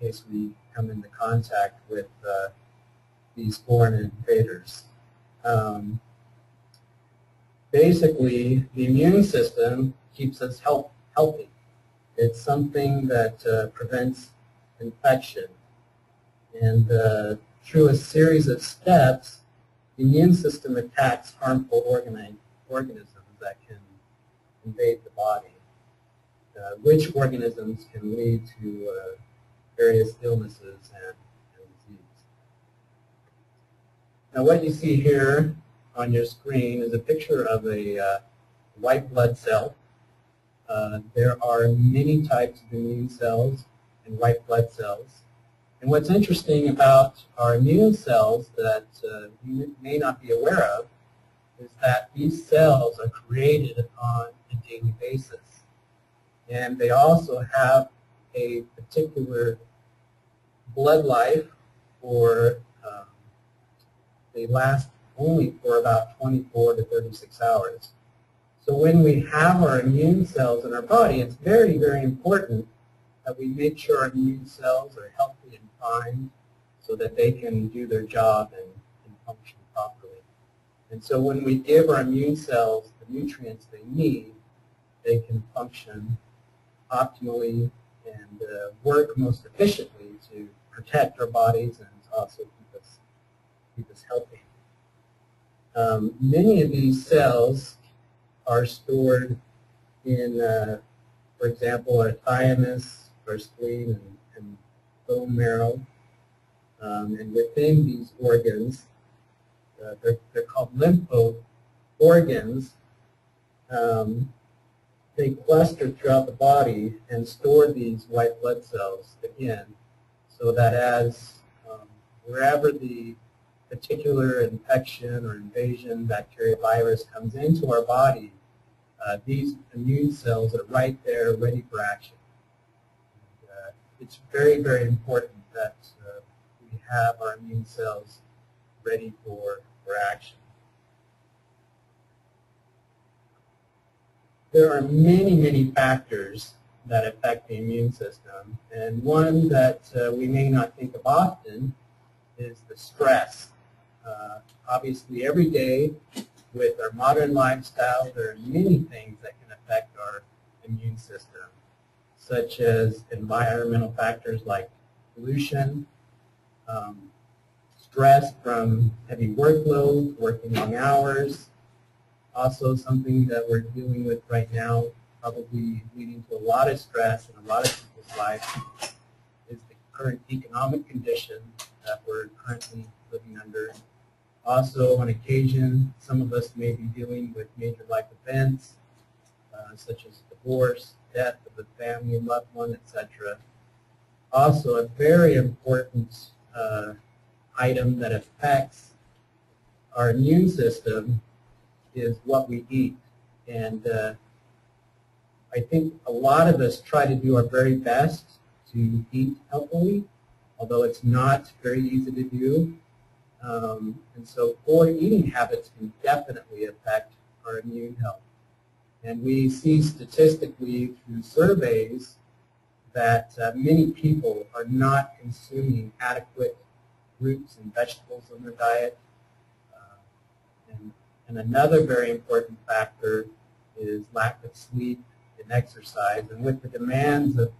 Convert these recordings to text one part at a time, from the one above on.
case we come into contact with these foreign invaders. Basically, the immune system keeps us healthy. It's something that prevents infection. And through a series of steps, the immune system attacks harmful organisms that can invade the body, which organisms can lead to various illnesses and disease. Now what you see here on your screen is a picture of a white blood cell. There are many types of immune cells and white blood cells. And what's interesting about our immune cells that you may not be aware of is that these cells are created on a daily basis. And they also have a particular blood life for, they last only for about 24 to 36 hours. So when we have our immune cells in our body, it's very, very important that we make sure our immune cells are healthy and fine so that they can do their job and function properly. And so when we give our immune cells the nutrients they need, they can function optimally and work most efficiently to protect our bodies and also keep us healthy. Many of these cells are stored in, for example, our thymus, our spleen, and bone marrow. And within these organs, they're called lympho organs. They cluster throughout the body and store these white blood cells again, so that as wherever the particular infection or invasion, bacteria, virus comes into our body, these immune cells are right there ready for action. And, it's very, very important that we have our immune cells ready for action. There are many, many factors that affect the immune system, and one that we may not think of often is the stress. Obviously, every day with our modern lifestyle, there are many things that can affect our immune system, such as environmental factors like pollution, stress from heavy workload, working long hours. Also, something that we're dealing with right now, probably leading to a lot of stress in a lot of people's lives, is the current economic condition that we're currently living under. Also, on occasion, some of us may be dealing with major life events, such as divorce, death of a family, loved one, etc. Also, a very important item that affects our immune system is what we eat. And I think a lot of us try to do our very best to eat healthily, although it's not very easy to do. And so poor eating habits can definitely affect our immune health. And we see statistically through surveys that many people are not consuming adequate fruits and vegetables in their diet. And another very important factor is lack of sleep and exercise. And with the demands of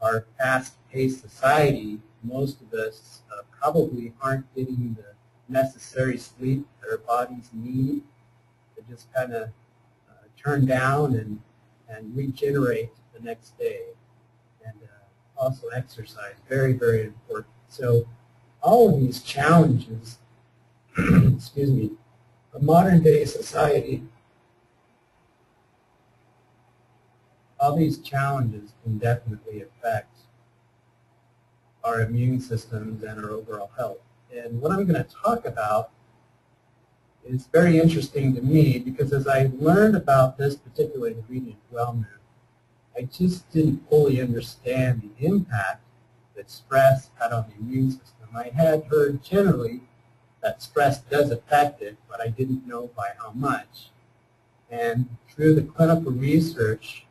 our fast-paced society, most of us probably aren't getting the necessary sleep that our bodies need to just kind of turn down and regenerate the next day. And also exercise, very, very important. So all of these challenges, excuse me, a modern-day society, all these challenges can definitely affect our immune systems and our overall health. And what I'm going to talk about is very interesting to me because as I learned about this particular ingredient, Wellmove, I just didn't fully understand the impact that stress had on the immune system. I had heard generally that stress does affect it, but I didn't know by how much. And through the clinical research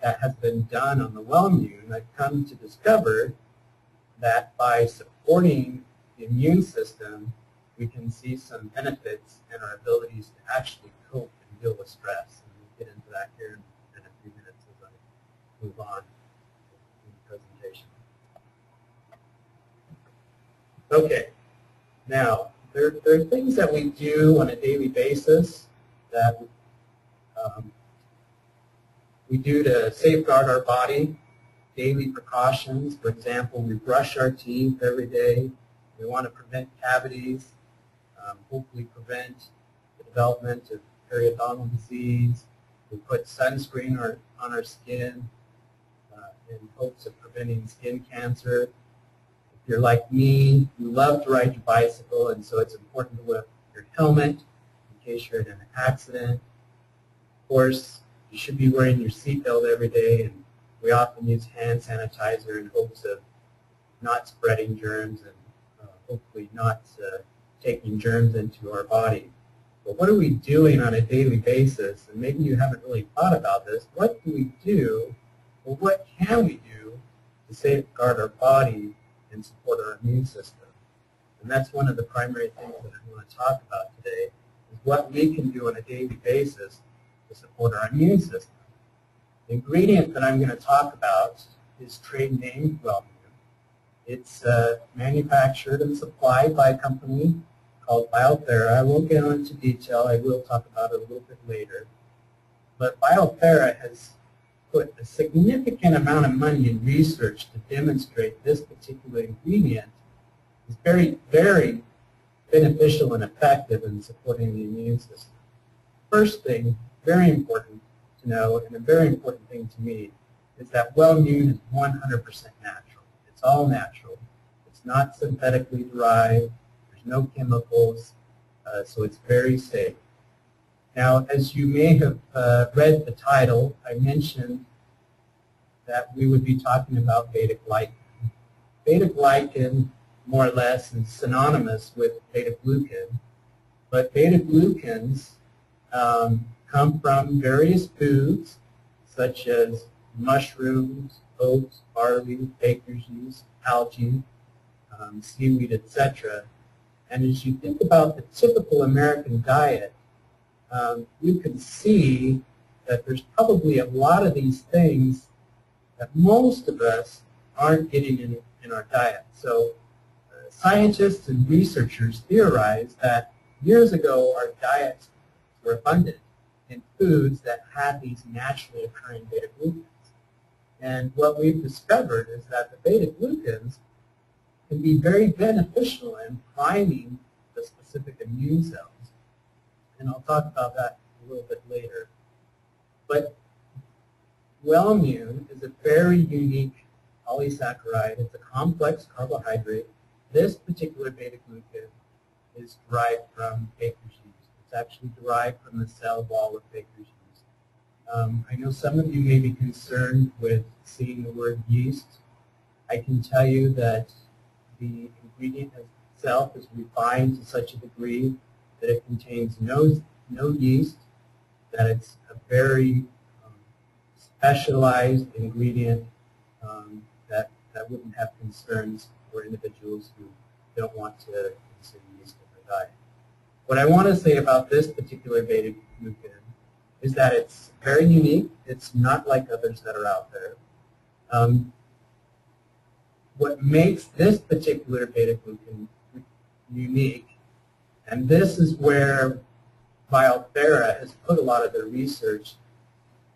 that has been done on the Wellmune, I've come to discover that by supporting the immune system, we can see some benefits in our abilities to actually cope and deal with stress. And we'll get into that here in a few minutes as I move on in the presentation. Okay, now there are things that we do on a daily basis that we do to safeguard our body. Daily precautions, for example, we brush our teeth every day. We want to prevent cavities, hopefully prevent the development of periodontal disease. We put sunscreen on our skin in hopes of preventing skin cancer. If you're like me, you love to ride your bicycle, and so it's important to wear your helmet in case you're in an accident. Of course, you should be wearing your seatbelt every day, and we often use hand sanitizer in hopes of not spreading germs and hopefully not taking germs into our body. But what are we doing on a daily basis? And maybe you haven't really thought about this. What do we do, or what can we do to safeguard our body and support our immune system? And that's one of the primary things that I want to talk about today, is what we can do on a daily basis to support our immune system. The ingredient that I'm going to talk about is trade name Wellmune. It's manufactured and supplied by a company called BioThera. I won't get into detail. I will talk about it a little bit later. But BioThera has put a significant amount of money in research to demonstrate this particular ingredient is very, very beneficial and effective in supporting the immune system. First thing, very important to know, and a very important thing to me, is that Wellmune is 100% natural. It's all natural. It's not synthetically derived. There's no chemicals, so it's very safe. Now, as you may have read the title, I mentioned that we would be talking about beta-glucan. Beta-glucan, more or less, is synonymous with beta-glucan, but beta-glucans come from various foods such as mushrooms, oats, barley, baker's yeast, algae, seaweed, etc. And as you think about the typical American diet, you can see that there's probably a lot of these things that most of us aren't getting in our diet. So scientists and researchers theorize that years ago our diets were abundant in foods that had these naturally occurring beta-glucans. And what we've discovered is that the beta-glucans can be very beneficial in priming the specific immune cells. And I'll talk about that a little bit later. But Wellmune is a very unique polysaccharide. It's a complex carbohydrate. This particular beta-glucan is derived from baker's yeast. It's actually derived from the cell wall of baker's yeast. I know some of you may be concerned with seeing the word yeast. I can tell you that the ingredient itself is refined to such a degree that it contains no yeast, that it's a very specialized ingredient that wouldn't have concerns for individuals who don't want to consume yeast in their diet. What I want to say about this particular beta-glucan is that it's very unique. It's not like others that are out there. What makes this particular beta-glucan unique, and this is where BioThera has put a lot of their research,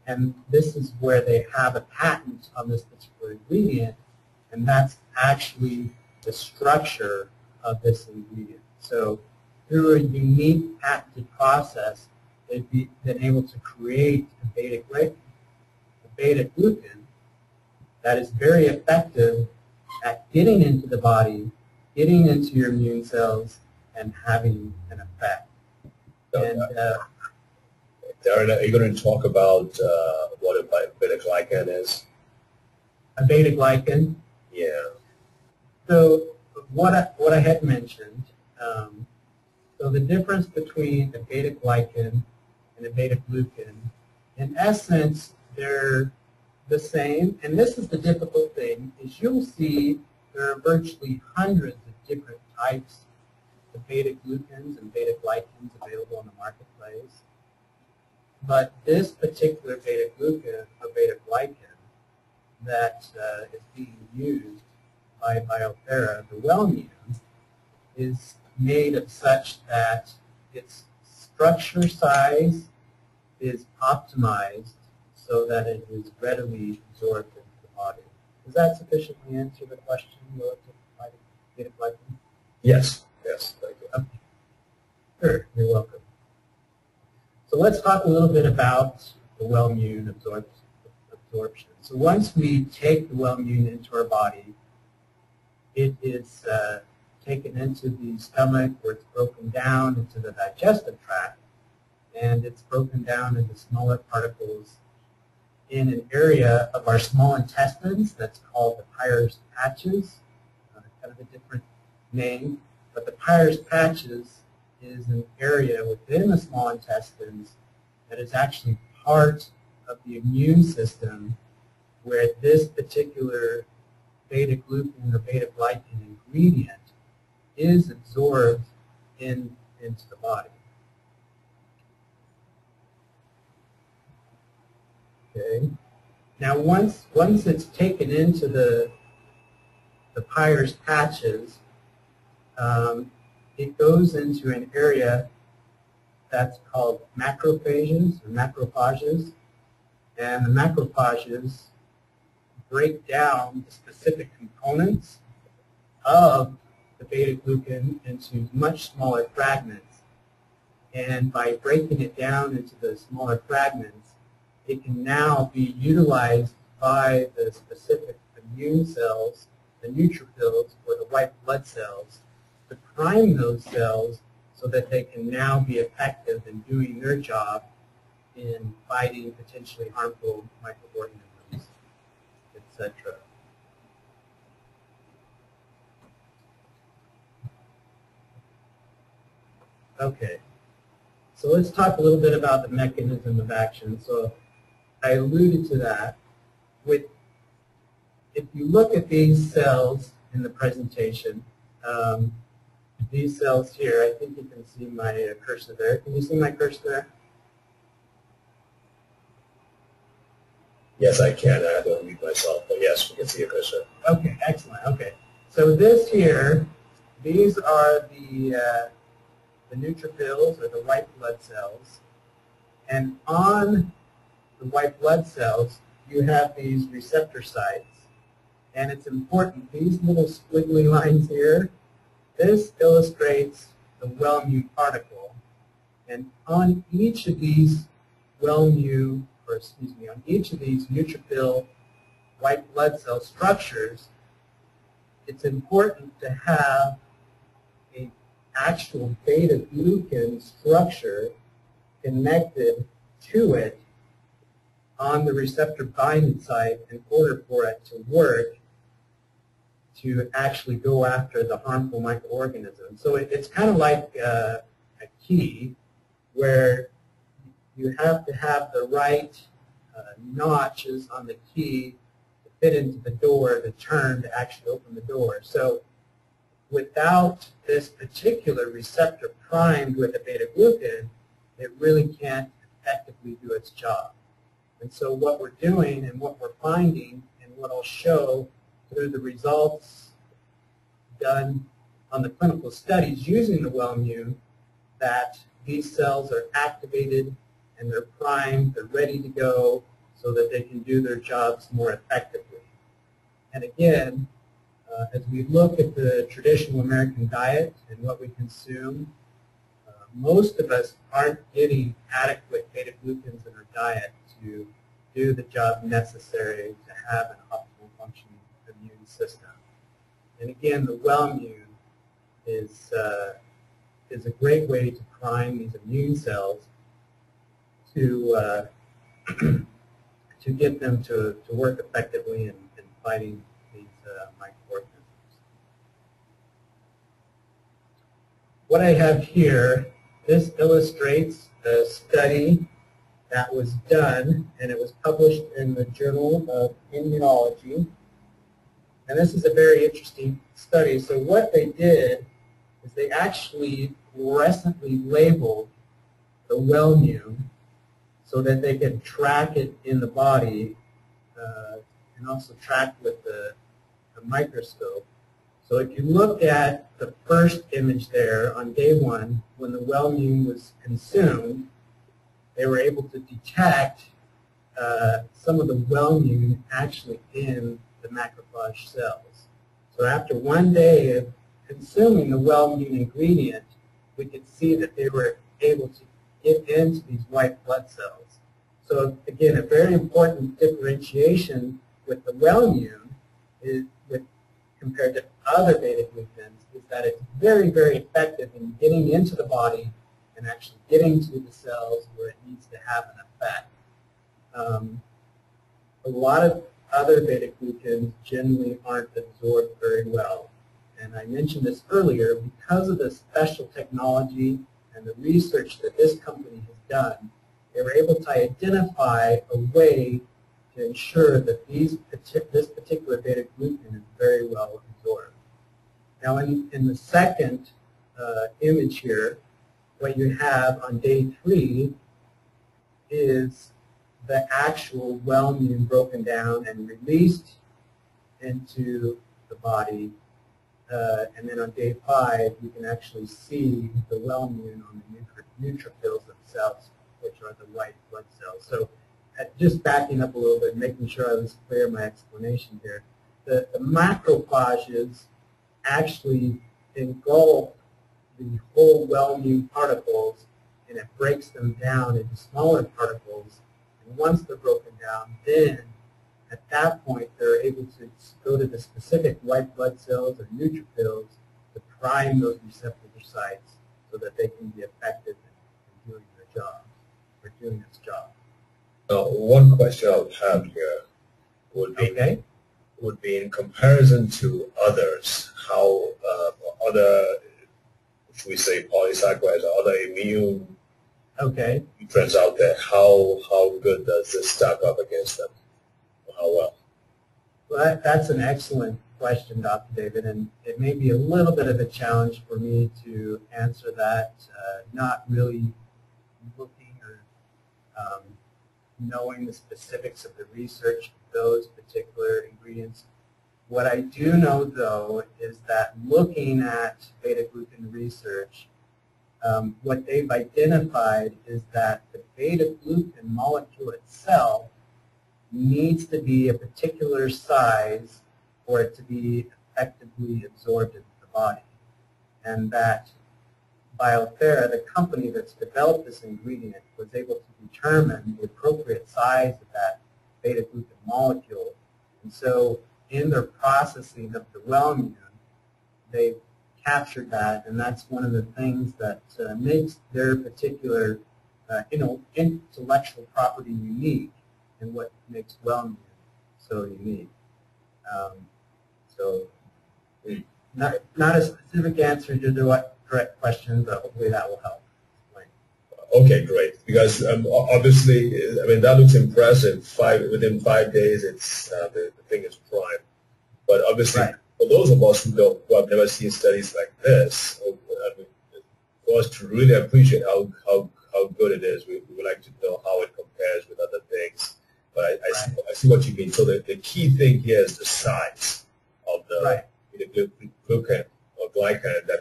and this is where they have a patent on this particular ingredient, and that's actually the structure of this ingredient. So through a unique patented process, they've been able to create a beta-glucan that is very effective at getting into the body, getting into your immune cells, and having an effect. And, Darin, are you going to talk about what a beta-glucan is? A beta-glucan? Yeah. So what I had mentioned, so the difference between a beta-glucan and a beta-glucan, in essence, they're the same, and this is the difficult thing, is you'll see there are virtually hundreds of different types of beta-glucans and beta-glycans available in the marketplace. But this particular beta-glucan or beta-glycan that is being used by BioThera, the Wellmune, is made of such that its structure size is optimized so that it is readily absorbed into the body. Does that sufficiently answer the question relative to beta-glycan? Yes, yes, thank you. Okay. Sure, you're welcome. So let's talk a little bit about the Wellmune absorption. So once we take the Wellmune into our body, it is taken into the stomach where it's broken down into the digestive tract, and it's broken down into smaller particles in an area of our small intestines that's called the Peyer's patches, kind of a different name, but the Peyer's patches is an area within the small intestines that is actually part of the immune system where this particular beta-glucan or beta-glycan ingredient is absorbed into the body. Okay. Now once it's taken into the Peyer's patches, it goes into an area that's called macrophages, and the macrophages break down the specific components of the beta-glucan into much smaller fragments. And by breaking it down into the smaller fragments, it can now be utilized by the specific immune cells, the neutrophils, or the white blood cells, to prime those cells so that they can now be effective in doing their job in fighting potentially harmful microorganisms, etc. Okay, so let's talk a little bit about the mechanism of action. So I alluded to that. If you look at these cells in the presentation, these cells here, I think you can see my cursor there. Can you see my cursor there? Yes, I can. I don't read myself, but yes, we can see your cursor. Okay, excellent. Okay, so this here, these are the neutrophils, or the white blood cells, and on the white blood cells, you have these receptor sites, and it's important, these little squiggly lines here, this illustrates the Wellmune particle, and on each of these on each of these neutrophil white blood cell structures, it's important to have an actual beta-glucan structure connected to it on the receptor binding site in order for it to work to actually go after the harmful microorganisms. So it's kind of like a key where you have to have the right notches on the key to fit into the door to turn to actually open the door. So without this particular receptor primed with a beta-glucan, it really can't effectively do its job. And so what we're doing and what we're finding and what I'll show through the results done on the clinical studies using the Wellmune, that these cells are activated and they're primed, they're ready to go so that they can do their jobs more effectively. And again, as we look at the traditional American diet and what we consume, most of us aren't getting adequate beta-glucans in our diet to do the job necessary to have an optimal functioning immune system. And again, the Wellmune is a great way to prime these immune cells to get them to work effectively in fighting these microorganisms. What I have here, this illustrates the study that was done, and it was published in the Journal of Immunology. And this is a very interesting study. So what they did is they actually fluorescently labeled the Wellmune so that they could track it in the body and also track with the microscope. So if you look at the first image there on day 1, when the Wellmune was consumed, they were able to detect some of the Wellmune actually in the macrophage cells. So after 1 day of consuming the Wellmune ingredient, we could see that they were able to get into these white blood cells. So again, a very important differentiation with the Wellmune is compared to other beta-glucans is that it's very, very effective in getting into the body and actually getting to the cells where it needs to have an effect. A lot of other beta-glucans generally aren't absorbed very well. And I mentioned this earlier, because of the special technology and the research that this company has done, they were able to identify a way to ensure that this particular beta-glucan is very well absorbed. Now in the second image here, what you have on day 3 is the actual Wellmune broken down and released into the body. And then on day 5, you can actually see the Wellmune on the neutrophils themselves, which are the white blood cells. So just backing up a little bit, making sure I was clear in my explanation here, the macrophages actually engulf the whole Wellmune particles, and it breaks them down into smaller particles. And once they're broken down, then at that point they're able to go to the specific white blood cells or neutrophils to prime those receptor sites so that they can be effective in doing their job, or doing its job. One question I would have here would be in comparison to others, how other, should we say, polysaccharides or other immune trends out there, how good does this stack up against them? How well? Well, that's an excellent question, Dr. David, and it may be a little bit of a challenge for me to answer that, not really looking or knowing the specifics of the research of those particular ingredients. What I do know, though, is that looking at beta-glucan research, what they've identified is that the beta-glucan molecule itself needs to be a particular size for it to be effectively absorbed into the body. And that Biothera, the company that's developed this ingredient, was able to determine the appropriate size of that beta-glucan molecule. And so in their processing of the Wellmune, they captured that, and that's one of the things that makes their particular intellectual property unique, and what makes Wellmune so unique. So not a specific answer to the correct question, but hopefully that will help. Okay, great. Because obviously, I mean, that looks impressive. Within 5 days, it's the thing is prime. But obviously, for those of us who have never seen studies like this, I mean, for us to really appreciate how good it is, we would like to know how it compares with other things. But I see what you mean. So the key thing here is the size of the glucan or glycan that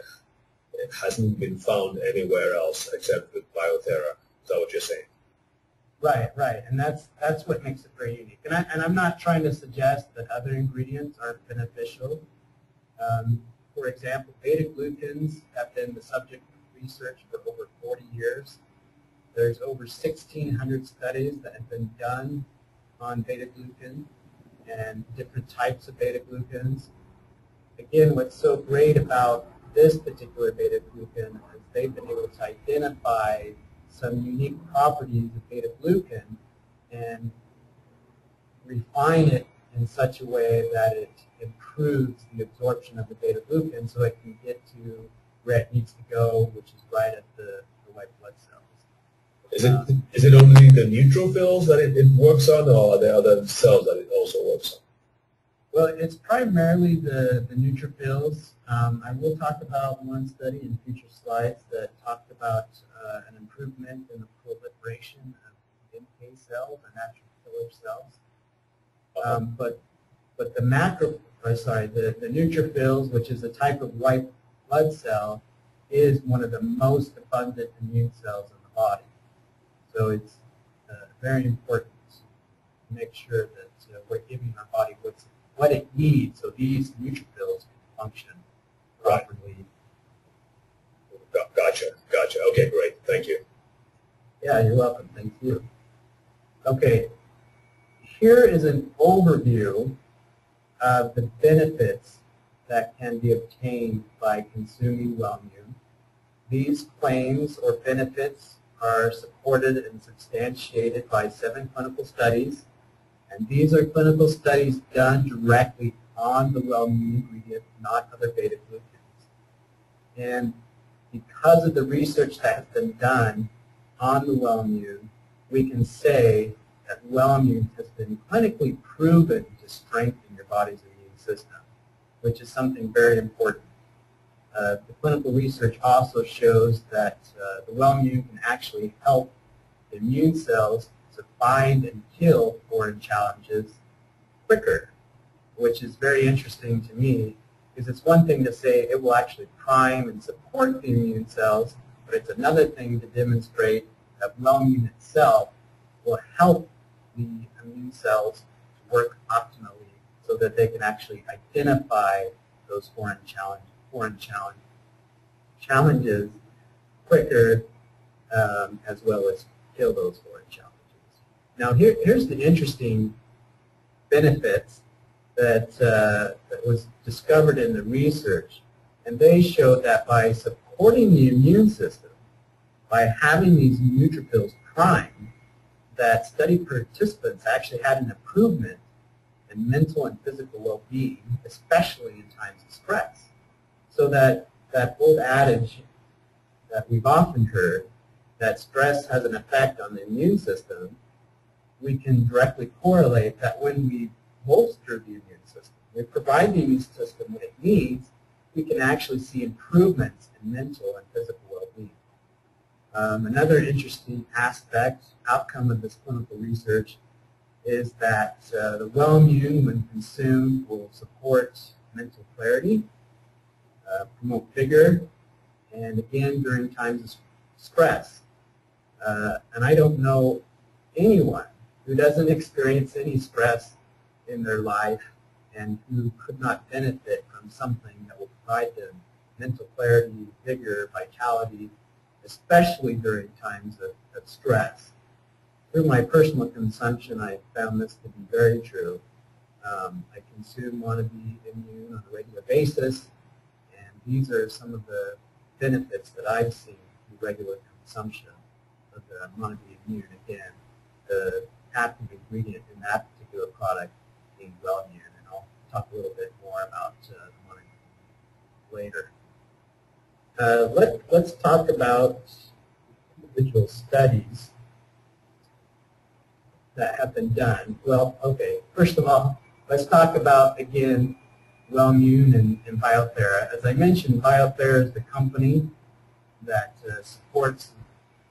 it hasn't been found anywhere else except with Biothera. Is that what you're saying? Right, and that's what makes it very unique. And I'm not trying to suggest that other ingredients aren't beneficial. For example, beta-glucans have been the subject of research for over 40 years. There's over 1,600 studies that have been done on beta-glucan and different types of beta-glucans. Again, what's so great about this particular beta-glucan is they've been able to identify some unique properties of beta-glucan and refine it in such a way that it improves the absorption of the beta-glucan so it can get to where it needs to go, which is right at the white blood cells. Is it only the neutrophils that it works on, or are there other cells that it also works on? Well, it's primarily the neutrophils. I will talk about one study in future slides that talked about an improvement in the proliferation of NK cells, or natural killer cells. But the the neutrophils, which is a type of white blood cell, is one of the most abundant immune cells in the body. So it's very important to make sure that we're giving our body what it needs so these neutrophils can function properly. Gotcha. Okay, great. Thank you. Yeah, you're welcome. Thank you. Okay, here is an overview of the benefits that can be obtained by consuming Wellmune. These claims or benefits are supported and substantiated by 7 clinical studies, and these are clinical studies done directly on the Wellmune ingredient, not other beta-glucans. And because of the research that has been done on the Wellmune, we can say that Wellmune has been clinically proven to strengthen your body's immune system, which is something very important. The clinical research also shows that the Wellmune can actually help the immune cells to find and kill foreign challenges quicker, which is very interesting to me, because it's one thing to say it will actually prime and support the immune cells, but it's another thing to demonstrate that Wellmune itself will help the immune cells to work optimally so that they can actually identify those foreign challenges quicker, as well as kill those foreign challenges. Now here's the interesting benefits that was discovered in the research, and they showed that by supporting the immune system, by having these neutrophils primed, that study participants actually had an improvement in mental and physical well-being, especially in times of stress. So that old adage that we've often heard, that stress has an effect on the immune system, we can directly correlate that when we bolster the immune system, we provide the immune system what it needs, we can actually see improvements in mental and physical well-being. Another interesting outcome of this clinical research is that the Wellmune, when consumed, will support mental clarity, promote vigor, and again during times of stress. And I don't know anyone who doesn't experience any stress in their life and who could not benefit from something that will provide them mental clarity, vigor, vitality, especially during times of stress. Through my personal consumption, I found this to be very true. I consume Wannabe Immune on a regular basis, and these are some of the benefits that I've seen through regular consumption of the Wannabe Immune. Again, the active ingredient in that particular product being Wellmune, and I'll talk a little bit more about the Wannabe later. Let's talk about individual studies that have been done. Well, okay, first of all, let's talk about, again, Wellmune and Biothera. As I mentioned, Biothera is the company that supports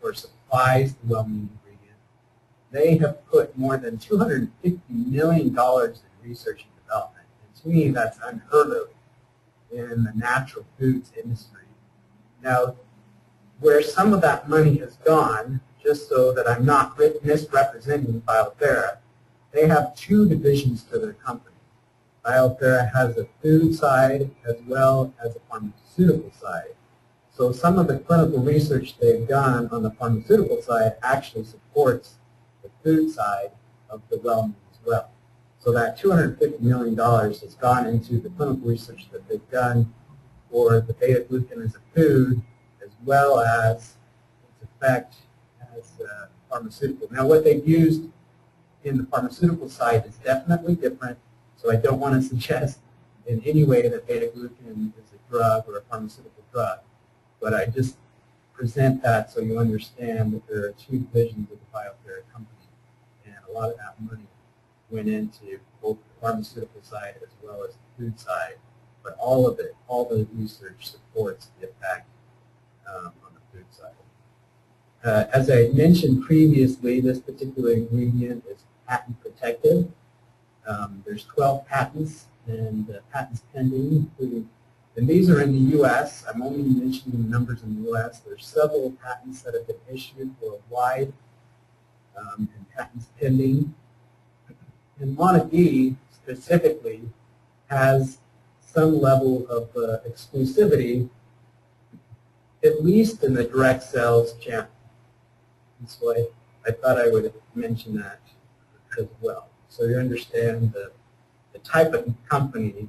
or supplies the Wellmune ingredient. They have put more than $250 million in research and development. And to me, that's unheard of in the natural foods industry. Now, where some of that money has gone, just so that I'm not misrepresenting Biothera, they have 2 divisions to their company. Biothera has a food side as well as a pharmaceutical side. So some of the clinical research they've done on the pharmaceutical side actually supports the food side of the Wellmune as well. So that $250 million has gone into the clinical research that they've done for the beta-glucan as a food, as well as its effect as pharmaceutical. Now, what they've used in the pharmaceutical side is definitely different, so I don't want to suggest in any way that beta-glucan is a drug or a pharmaceutical drug, but I just present that so you understand that there are two divisions of the BioThera company, and a lot of that money went into both the pharmaceutical side as well as the food side. But all of it, all the research supports the effect on the food side. As I mentioned previously, this particular ingredient is patent protected. There's 12 patents and patents pending, including, and these are in the U.S. I'm only mentioning the numbers in the U.S. There's several patents that have been issued worldwide and patents pending. And Montague specifically has some level of exclusivity, at least in the direct sales channel. And so I thought I would mention that as well. So you understand the type of company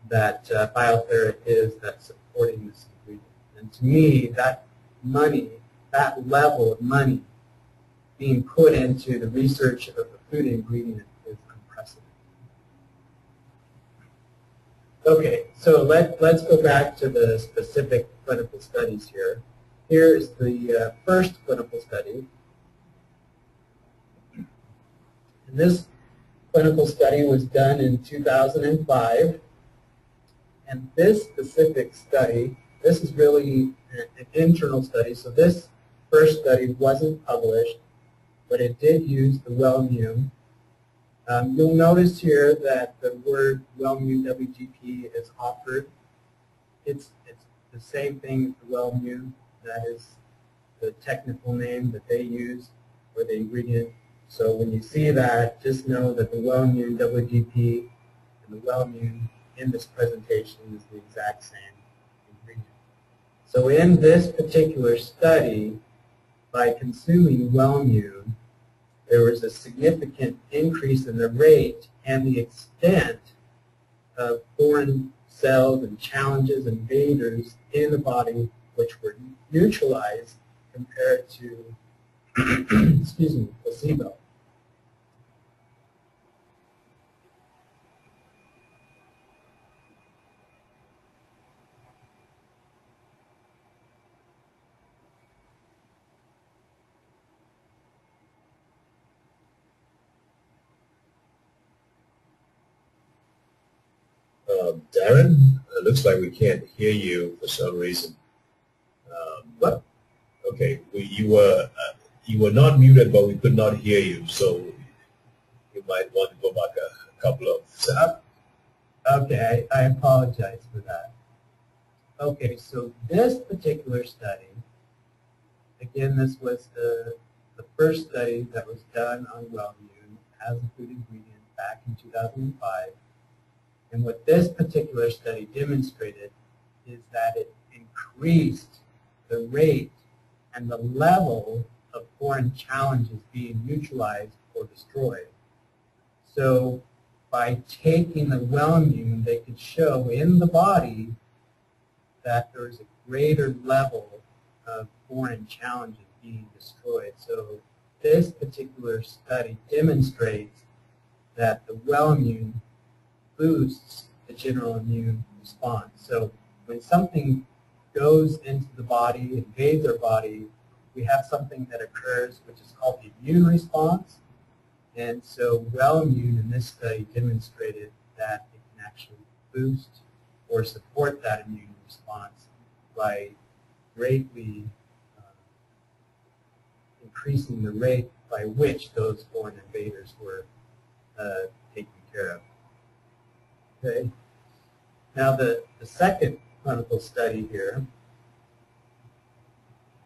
that BioThera is that's supporting this ingredient. And to me, that money, that level of money being put into the research of the food ingredient is unprecedented. Okay, so let's go back to the specific clinical studies here. Here's the first clinical study. And this clinical study was done in 2005. And this specific study, this is really an internal study. So this first study wasn't published, but it did use the Wellmune. You'll notice here that the word Wellmune WGP is offered. It's the same thing as the Wellmune. That is the technical name that they use for the ingredient. So when you see that, just know that the Wellmune WGP and the Wellmune in this presentation is the exact same ingredient. So in this particular study, by consuming Wellmune, there was a significant increase in the rate and the extent of foreign cells and challenges and invaders in the body, which were neutralized compared to excuse me, placebo. Darin, it looks like we can't hear you for some reason. What? Okay, you were not muted, but we could not hear you, so you might want to go back a couple of seconds. Okay, I apologize for that. Okay, so this particular study, again, this was the first study that was done on Wellmune as a food ingredient back in 2005. And what this particular study demonstrated is that it increased the rate and the level of foreign challenges being neutralized or destroyed. So by taking the Wellmune, they could show in the body that there is a greater level of foreign challenges being destroyed. So this particular study demonstrates that the Wellmune boosts the general immune response. So when something goes into the body, invades our body, we have something that occurs which is called the immune response. And so Wellmune in this study demonstrated that it can actually boost or support that immune response by greatly increasing the rate by which those foreign invaders were taken care of. Okay. Now the second clinical study here,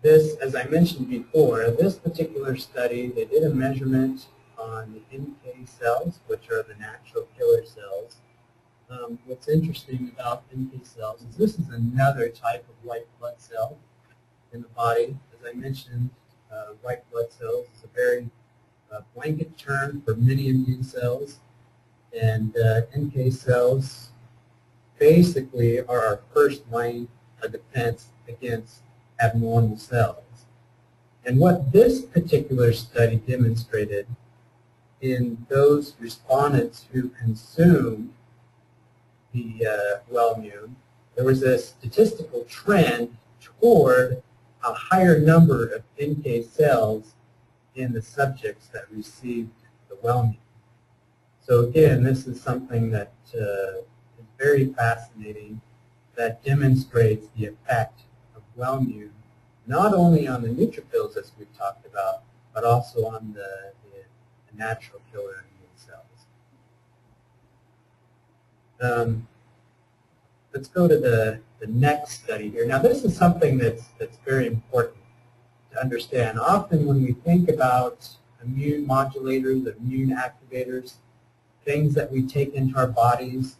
this, as I mentioned before, this particular study, they did a measurement on the NK cells, which are the natural killer cells. What's interesting about NK cells is this is another type of white blood cell in the body. As I mentioned, white blood cells is a very blanket term for many immune cells. And NK cells basically are our first line of defense against abnormal cells. And what this particular study demonstrated in those respondents who consumed the Wellmune, there was a statistical trend toward a higher number of NK cells in the subjects that received the Wellmune. So again, this is something that is very fascinating, that demonstrates the effect of Wellmune not only on the neutrophils, as we've talked about, but also on the natural killer immune cells. Let's go to the next study here. Now this is something that's very important to understand. Often when we think about immune modulators, immune activators, things that we take into our bodies,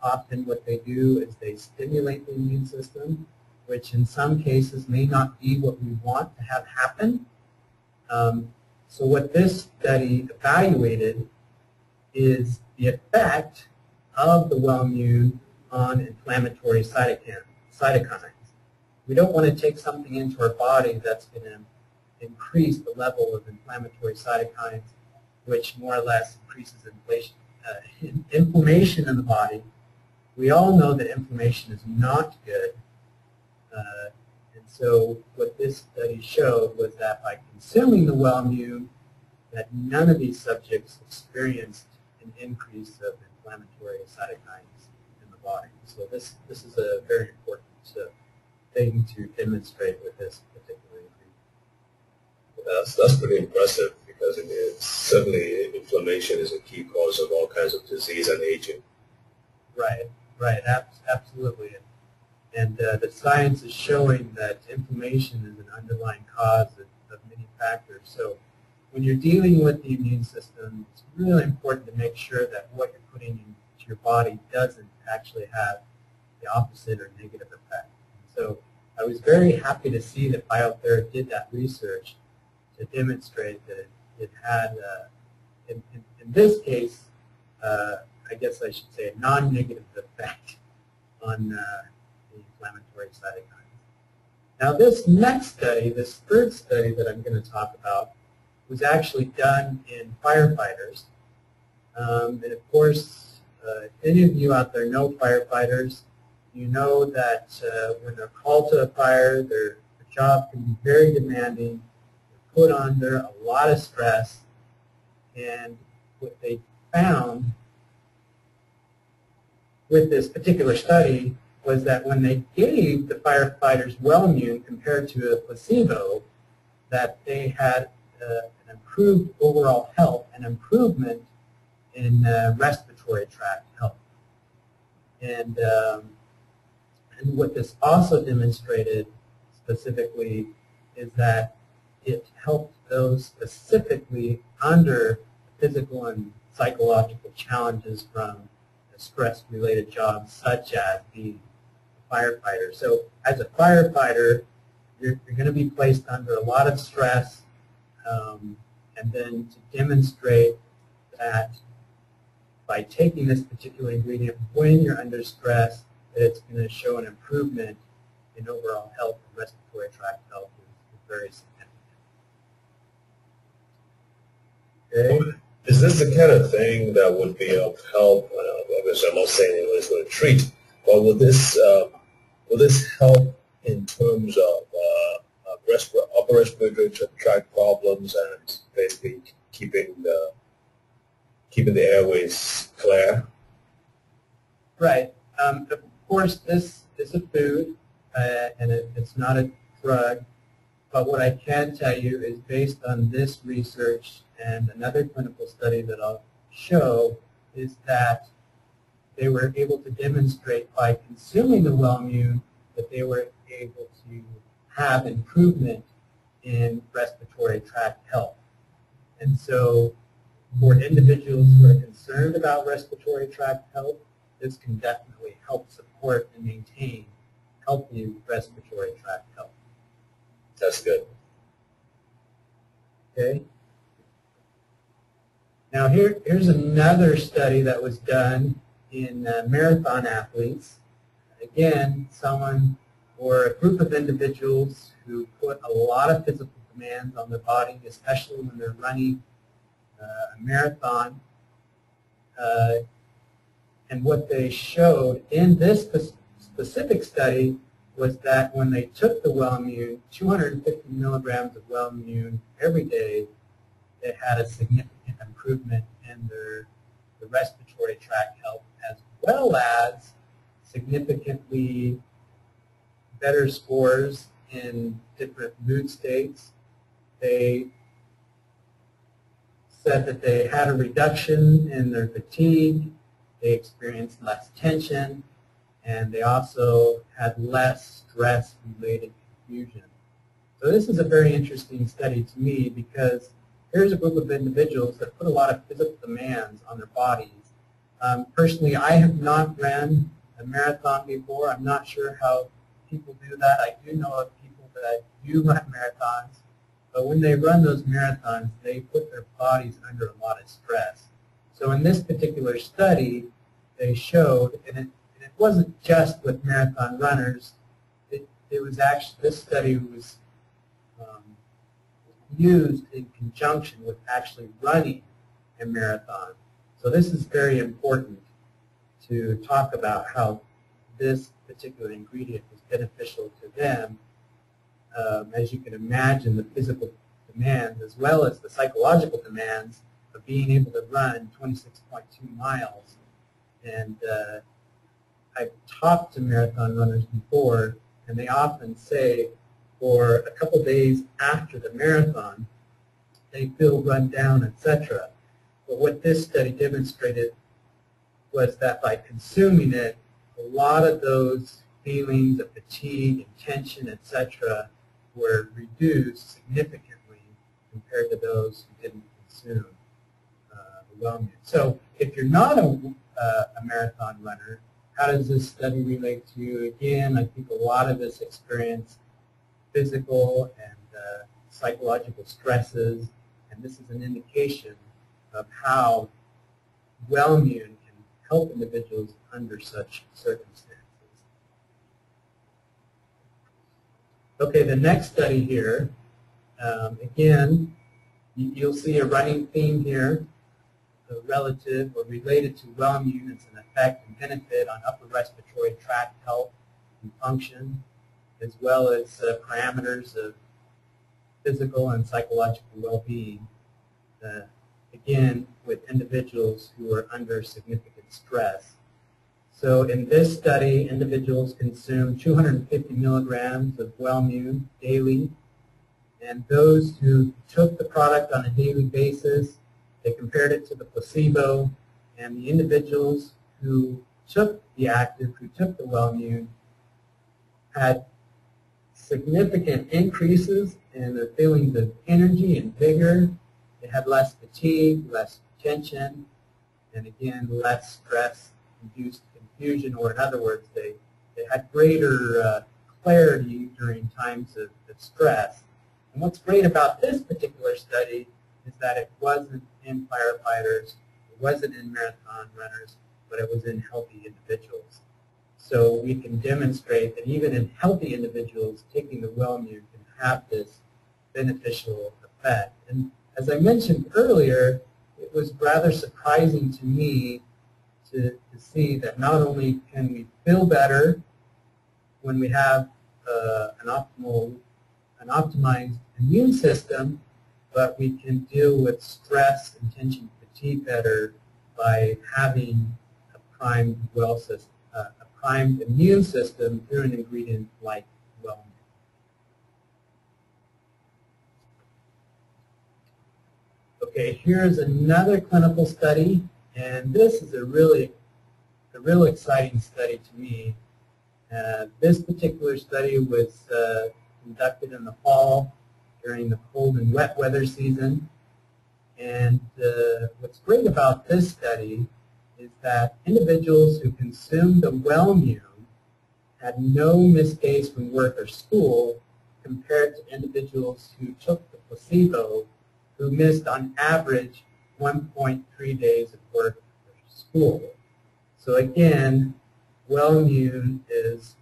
often what they do is they stimulate the immune system, which in some cases may not be what we want to have happen. So what this study evaluated is the effect of the Wellmune on inflammatory cytokines. We don't want to take something into our body that's going to increase the level of inflammatory cytokines, which more or less increases inflammation in the body. We all know that inflammation is not good. And so what this study showed was that by consuming the Wellmune, that none of these subjects experienced an increase of inflammatory cytokines in the body. So this is a very important thing to demonstrate with this particular ingredient. That's pretty impressive, because certainly inflammation is a key cause of all kinds of disease and aging. Right, absolutely. And the science is showing that inflammation is an underlying cause of many factors. So when you're dealing with the immune system, it's really important to make sure that what you're putting into your body doesn't actually have the opposite or negative effect. So I was very happy to see that BioThera did that research to demonstrate that it had, in this case, I guess I should say, a non-negative effect on the inflammatory cytokines. Now this next study, this third study that I'm going to talk about, was actually done in firefighters. And of course, if any of you out there know firefighters, you know that when they're called to a fire, their job can be very demanding. They're put under a lot of stress. And what they found with this particular study was that when they gave the firefighters Wellmune compared to a placebo, that they had an improved overall health, an improvement in respiratory tract health. And what this also demonstrated specifically is that it helped those specifically under physical and psychological challenges from stress-related jobs, such as being a firefighter. So as a firefighter, you're going to be placed under a lot of stress, and then to demonstrate that by taking this particular ingredient when you're under stress, that it's going to show an improvement in overall health and respiratory tract health is very significant. Okay. Is this the kind of thing that would be of help? Obviously, I'm not saying it's going to treat, but will this help in terms of upper respiratory tract problems and basically keeping the airways clear? Right. Of course, this is a food, and it's not a drug. But what I can tell you is, based on this research and another clinical study that I'll show, is that they were able to demonstrate by consuming the Wellmune that they were able to have improvement in respiratory tract health. And so for individuals who are concerned about respiratory tract health, this can definitely help support and maintain healthy respiratory tract health. That's good. Okay. Now here's another study that was done in marathon athletes. Again, someone or a group of individuals who put a lot of physical demands on their body, especially when they're running a marathon. And what they showed in this specific study was that when they took the Wellmune, 250 milligrams of Wellmune every day, they had a significant improvement in the respiratory tract health, as well as significantly better scores in different mood states. They said that they had a reduction in their fatigue, they experienced less tension, and they also had less stress-related confusion. So this is a very interesting study to me because here's a group of individuals that put a lot of physical demands on their bodies. Personally, I have not ran a marathon before. I'm not sure how people do that. I do know of people that do run marathons, but when they run those marathons, they put their bodies under a lot of stress. So in this particular study, they showed, and it wasn't just with marathon runners, it was actually, this study was used in conjunction with actually running a marathon. So this is very important to talk about how this particular ingredient is beneficial to them. As you can imagine, the physical demands as well as the psychological demands of being able to run 26.2 miles. And I've talked to marathon runners before, and they often say for a couple days after the marathon, they feel run down, etc. But what this study demonstrated was that by consuming it, a lot of those feelings of fatigue and tension, etc., were reduced significantly compared to those who didn't consume the Wellmune. So if you're not a marathon runner, how does this study relate to you? Again, I think a lot of us experience physical and psychological stresses, and this is an indication of how Wellmune can help individuals under such circumstances. Okay, the next study here, again, you'll see a running theme here, relative or related to Wellmune. It's an effect and benefit on upper respiratory tract health and function, as well as parameters of physical and psychological well-being, again, with individuals who are under significant stress. So in this study, individuals consumed 250 milligrams of Wellmune daily, and those who took the product on a daily basis, they compared it to the placebo, and the individuals who took the active, who took the Wellmune, had significant increases in their feelings of energy and vigor. They had less fatigue, less tension, and again, less stress-induced confusion, or in other words, they had greater clarity during times of stress. And what's great about this particular study is that it wasn't in firefighters, it wasn't in marathon runners, but it was in healthy individuals. So we can demonstrate that even in healthy individuals, taking the Wellmune can have this beneficial effect. And as I mentioned earlier, it was rather surprising to me to see that not only can we feel better when we have an optimized immune system, but we can deal with stress and tension fatigue better by having a primed primed immune system through an ingredient like Wellmune. Okay, here's another clinical study, and this is a real exciting study to me. This particular study was conducted in the fall during the cold and wet weather season. And what's great about this study is that individuals who consumed the Wellmune had no missed days from work or school compared to individuals who took the placebo, who missed on average 1.3 days of work or school. So again, Wellmune is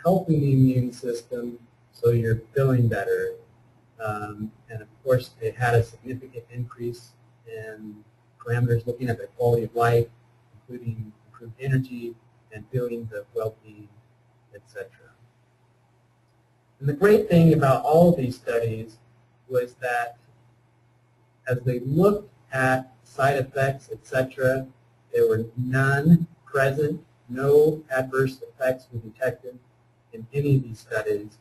helping the immune system so you're feeling better. And of course, they had a significant increase in parameters looking at their quality of life, including improved energy and feelings of well-being etc. And the great thing about all of these studies was that as they looked at side effects, etc., there were none present, no adverse effects were detected in any of these studies.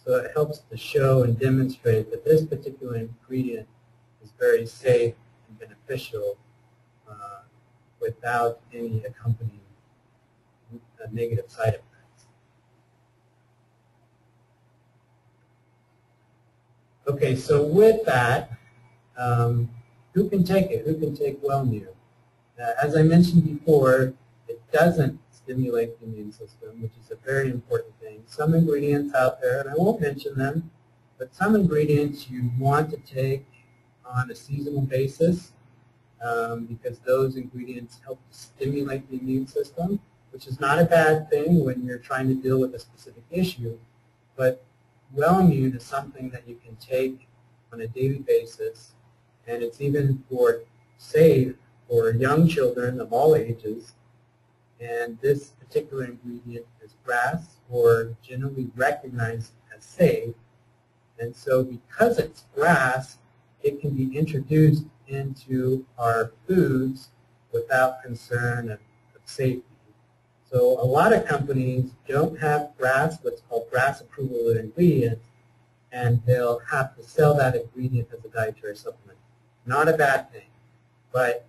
So it helps to show and demonstrate that this particular ingredient is very safe and beneficial without any accompanying negative side effects. Okay, so with that, who can take it? Who can take Wellmu? As I mentioned before, it doesn't stimulate the immune system, which is a very important thing. Some ingredients out there, and I won't mention them, but some ingredients you want to take on a seasonal basis because those ingredients help to stimulate the immune system, which is not a bad thing when you're trying to deal with a specific issue. But Wellmu is something that you can take on a daily basis, and it's even safe for young children of all ages. And this particular ingredient is grass, or generally recognized as safe. And so because it's grass, it can be introduced into our foods without concern of safety. So a lot of companies don't have grass, what's called grass approval ingredient, and they'll have to sell that ingredient as a dietary supplement. Not a bad thing, but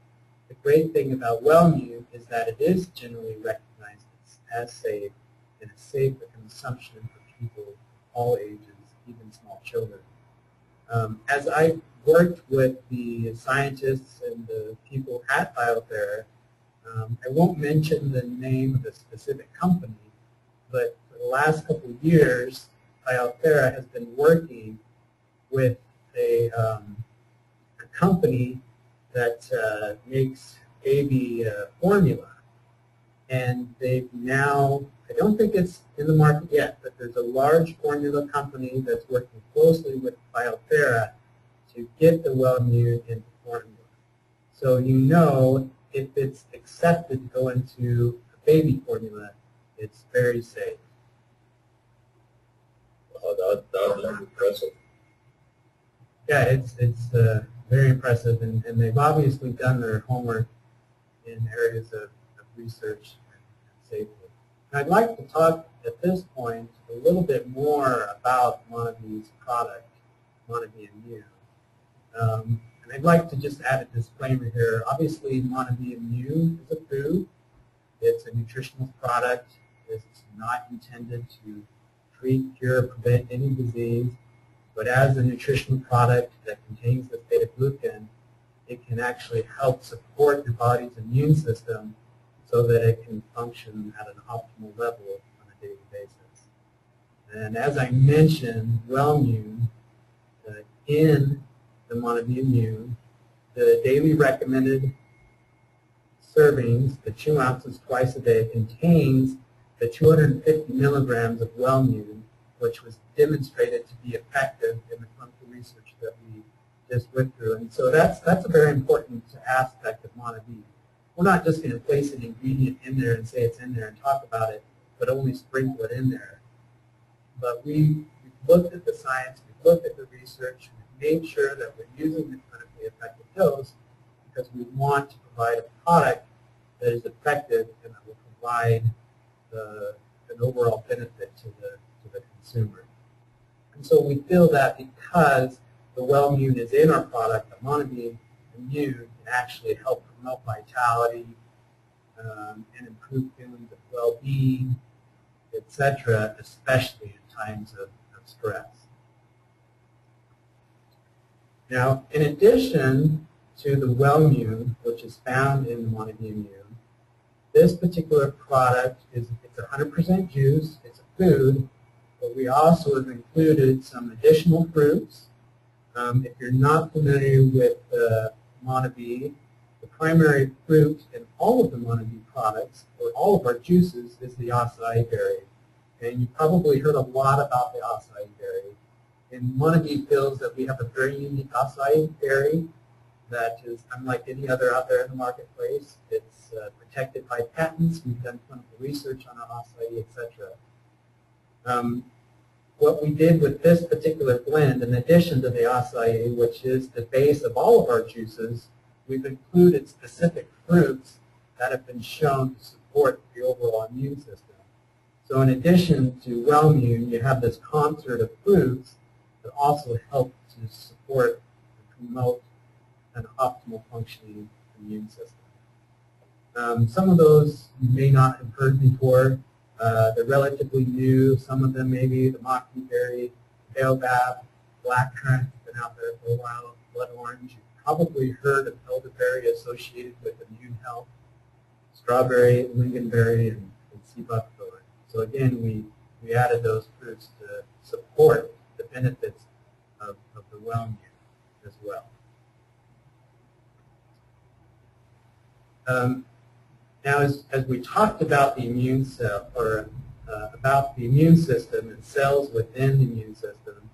the great thing about Wellmu is that it is generally recognized as safe, and it's safe for consumption for people of all ages, even small children. As I worked with the scientists and the people at BioThera, I won't mention the name of the specific company, but for the last couple of years, BioThera has been working with a company that makes baby formula. And they've now, I don't think it's in the market yet, but there's a large formula company that's working closely with BioThera to get the Wellmu into formula. So you know if it's accepted to go into a baby formula, it's very safe. Oh, that's impressive. Yeah, it's very impressive, and they've obviously done their homework in areas of research and safety. And I'd like to talk at this point a little bit more about Monabee's product, Monabee Immune. And I'd like to just add a disclaimer here. Obviously, Monabee Immune is a food. It's a nutritional product. It's not intended to treat, cure, or prevent any disease. But as a nutritional product that contains the beta-glucan, it can actually help support your body's immune system so that it can function at an optimal level on a daily basis. And as I mentioned, Wellmu, in the Monabee Immune, the daily recommended servings, the 2 ounces twice a day, contains the 250 milligrams of Wellmu, which was demonstrated to be effective in the clinical research that we just went through. And so that's a very important aspect of Monabee. We're not just going to place an ingredient in there and say it's in there and talk about it, but only sprinkle it in there. But we've looked at the science, we've looked at the research, we've made sure that we're using the clinically effective dose because we want to provide a product that is effective and that will provide an overall benefit to the consumer. And so we feel that because the Wellmu is in our product, the Monabee Immune can actually help promote vitality and improve feelings of well-being, etc., especially in times of stress. Now, in addition to the Wellmu, which is found in the Monabee Immune, this particular product it's 100% juice, it's a food, but we also have included some additional fruits. If you're not familiar with Monabee, the primary fruit in all of the Monabee products, or all of our juices, is the acai berry. And you probably heard a lot about the acai berry. And Monabee feels that we have a very unique acai berry that is unlike any other out there in the marketplace. It's protected by patents. We've done clinical research on our acai, etc. What we did with this particular blend, in addition to the acai, which is the base of all of our juices, we've included specific fruits that have been shown to support the overall immune system. So in addition to Wellmune, you have this concert of fruits that also help to support and promote an optimal functioning immune system. Some of those you may not have heard before. They're relatively new. Some of them maybe the mockingbird, baobab, blackcurrant, been out there for a while, blood orange. You've probably heard of elderberry associated with immune health, strawberry, lingonberry, and sea buckthorn. So again, we added those fruits to support the benefits of the Wellmune as well. Now, as we talked about the immune cell, or about the immune system and cells within the immune system,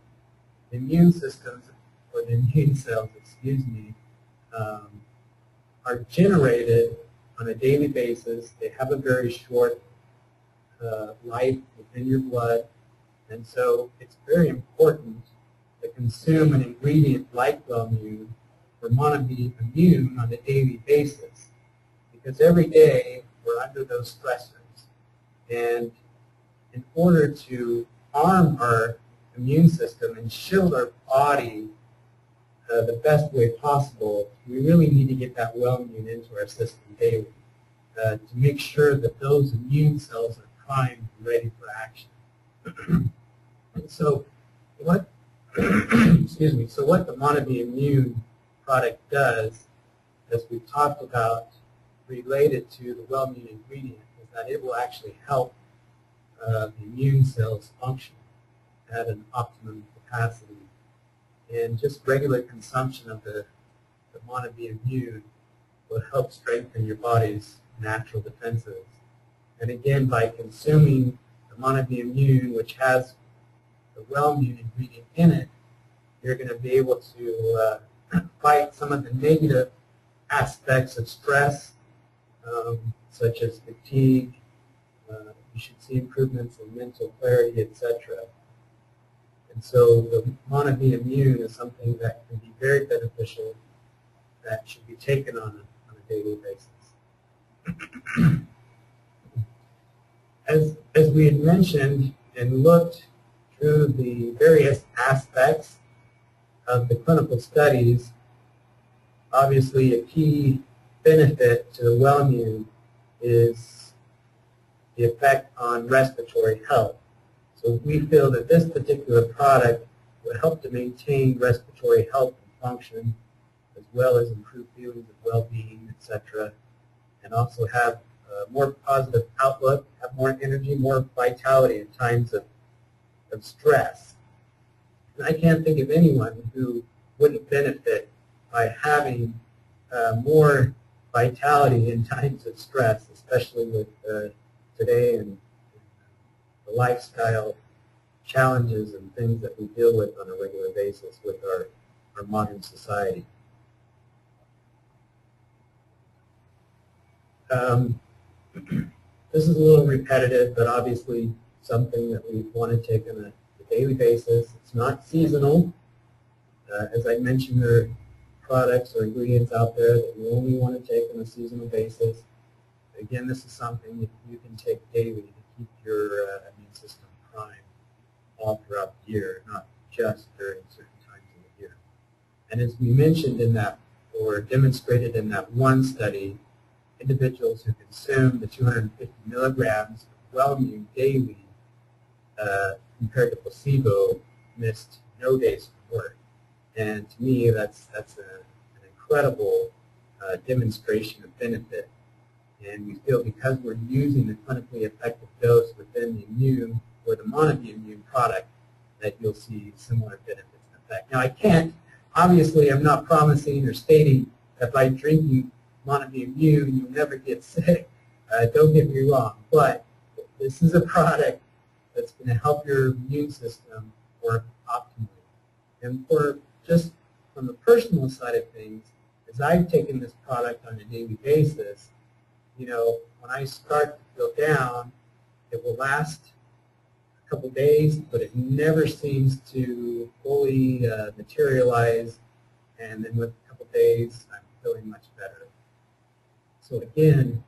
the immune systems, or the immune cells, excuse me, are generated on a daily basis. They have a very short life within your blood, and so it's very important to consume an ingredient like Wellmune or want to be immune on a daily basis, because every day we're under those stressors, and in order to arm our immune system and shield our body the best way possible, we really need to get that Wellmune into our system daily to make sure that those immune cells are primed and ready for action. And so what, excuse me, so what the Monavie Immune product does, as we've talked about, related to the Wellmune ingredient, is that it will actually help the immune cells function at an optimum capacity. And just regular consumption of the Monavie Immune will help strengthen your body's natural defenses. And again, by consuming the Monavie Immune, which has the Wellmune ingredient in it, you're going to be able to fight some of the negative aspects of stress, such as fatigue. You should see improvements in mental clarity, etc. And so the Monavie Immune is something that can be very beneficial, that should be taken on a daily basis. As we had mentioned and looked through the various aspects of the clinical studies, obviously a key benefit to the Wellmune is the effect on respiratory health. So we feel that this particular product will help to maintain respiratory health and function, as well as improve feelings of well-being, etc., and also have a more positive outlook, have more energy, more vitality in times of stress. And I can't think of anyone who wouldn't benefit by having more vitality in times of stress, especially with today and the lifestyle challenges and things that we deal with on a regular basis with our modern society. This is a little repetitive, but obviously something that we want to take on a daily basis. It's not seasonal. As I mentioned, there are products or ingredients out there that you only want to take on a seasonal basis. Again, this is something that you can take daily to keep your immune system primed all throughout the year, not just during certain times of the year. And as we mentioned in that, or demonstrated in that one study, individuals who consumed the 250 milligrams of Wellmune daily compared to placebo missed no days from work. And to me, that's an incredible demonstration of benefit. And we feel because we're using the clinically effective dose within the immune, or the Monavie Immune product, that you'll see similar benefits and effect. Now I can't, obviously I'm not promising or stating that by drinking Monavie Immune you'll never get sick. Don't get me wrong, but this is a product that's going to help your immune system work optimally. And for just from the personal side of things, as I've taken this product on a daily basis, you know, when I start to feel down, it will last a couple days, but it never seems to fully materialize, and then with a couple days, I'm feeling much better. So again,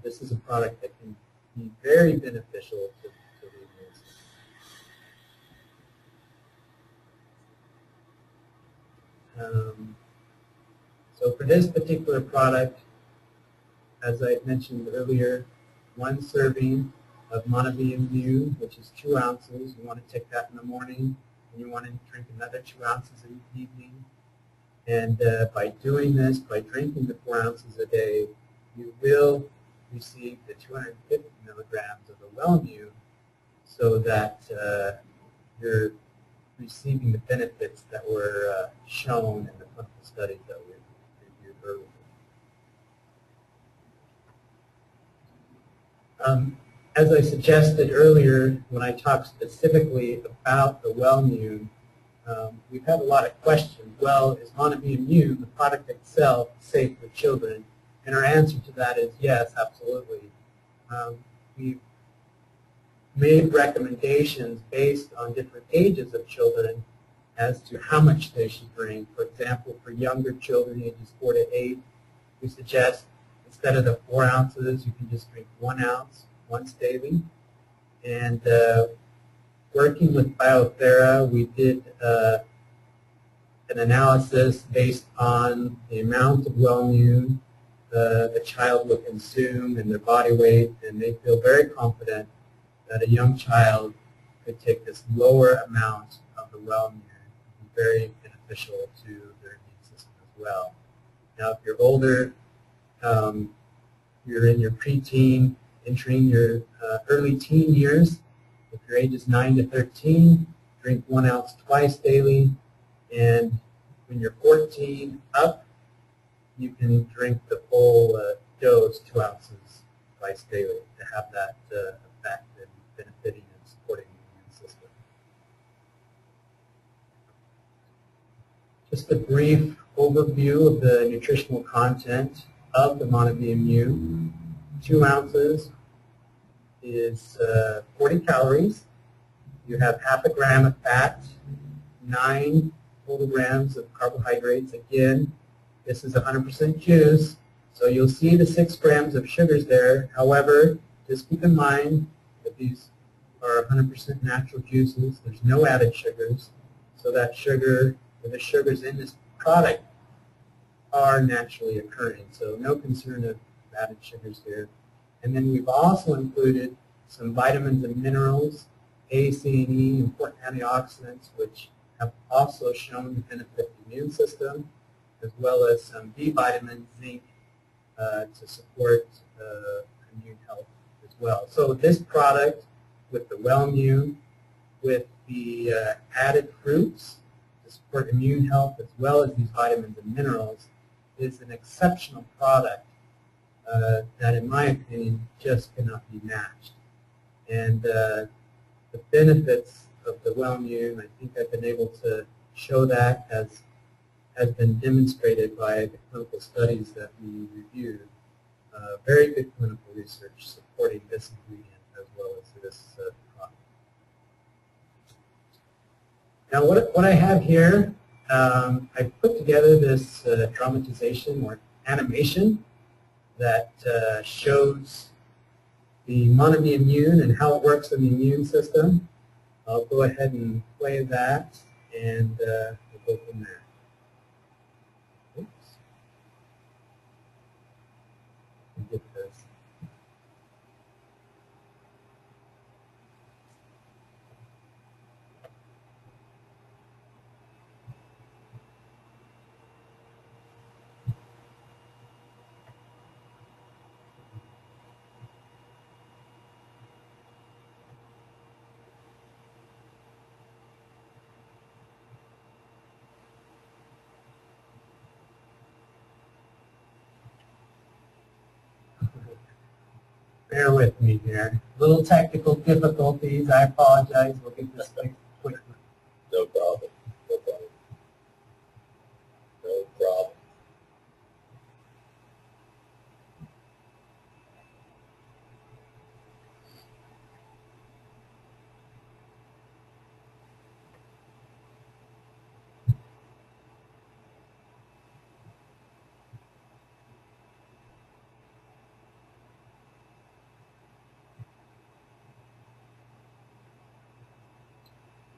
this is a product that can be very beneficial to the immune system. So for this particular product, as I mentioned earlier, 1 serving of Monavie Immune, which is 2 ounces. You want to take that in the morning, and you want to drink another 2 ounces in the evening. And by doing this, by drinking the 4 ounces a day, you will receive the 250 milligrams of the Wellmune, so that you're receiving the benefits that were shown in the clinical studies that we reviewed earlier. As I suggested earlier, when I talked specifically about the Wellmune, we've had a lot of questions. Well, is Monavie Immune, the product itself, safe for children? And our answer to that is yes, absolutely. We've made recommendations based on different ages of children as to how much they should drink. For example, for younger children, ages 4 to 8, we suggest instead of the 4 ounces, you can just drink 1 ounce once daily. And working with BioThera, we did an analysis based on the amount of Wellmune the child will consume and their body weight, and they feel very confident that a young child could take this lower amount of the Wellmune and be very beneficial to their immune system as well. Now, if you're older, you're in your preteen, entering your early teen years, if your age is 9 to 13, drink 1 ounce twice daily, and when you're 14 up, you can drink the full dose, 2 ounces twice daily, to have that effect in benefiting and supporting the immune system. Just a brief overview of the nutritional content of the Monavie Immune. 2 ounces is 40 calories. You have half a gram of fat, 9 total grams of carbohydrates. Again, this is 100% juice, so you'll see the 6 grams of sugars there. However, just keep in mind that these are 100% natural juices. There's no added sugars, so that sugar, or the sugars in this product, are naturally occurring. So no concern of added sugars here. And then we've also included some vitamins and minerals, A, C, and E, important antioxidants, which have also shown to benefit the immune system, as well as some B vitamins, zinc, to support immune health as well. So this product, with the Wellmune, with the added fruits to support immune health, as well as these vitamins and minerals, is an exceptional product that, in my opinion, just cannot be matched. And the benefits of the Wellmune, I think I've been able to show that, as has been demonstrated by the clinical studies that we reviewed. Very good clinical research supporting this ingredient as well as this product. Now, what I have here, I put together this dramatization or animation that shows the Monavie Immune and how it works in the immune system. I'll go ahead and play that, and we'll go from there. Oops. Get this. Bear with me here. Little technical difficulties. I apologize. We'll get this fixed quickly. No problem. No problem. No problem.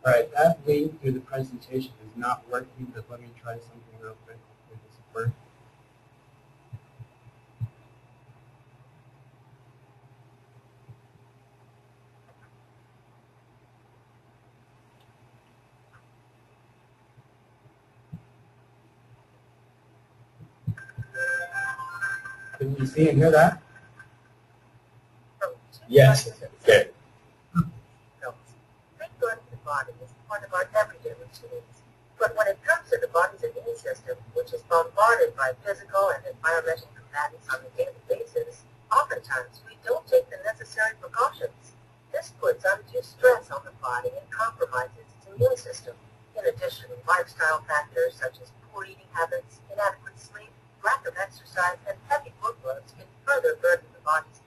All right, that link through the presentation is not working, but let me try something real quick. Hopefully this will work. Can you see and hear that? Yes. Okay. Safeguarding the body is part of our everyday routines. But when it comes to the body's immune system, which is bombarded by physical and environmental combatants on a daily basis, oftentimes we don't take the necessary precautions. This puts undue stress on the body and compromises its immune system. In addition, lifestyle factors such as poor eating habits, inadequate sleep, lack of exercise, and heavy workloads can further burden the body's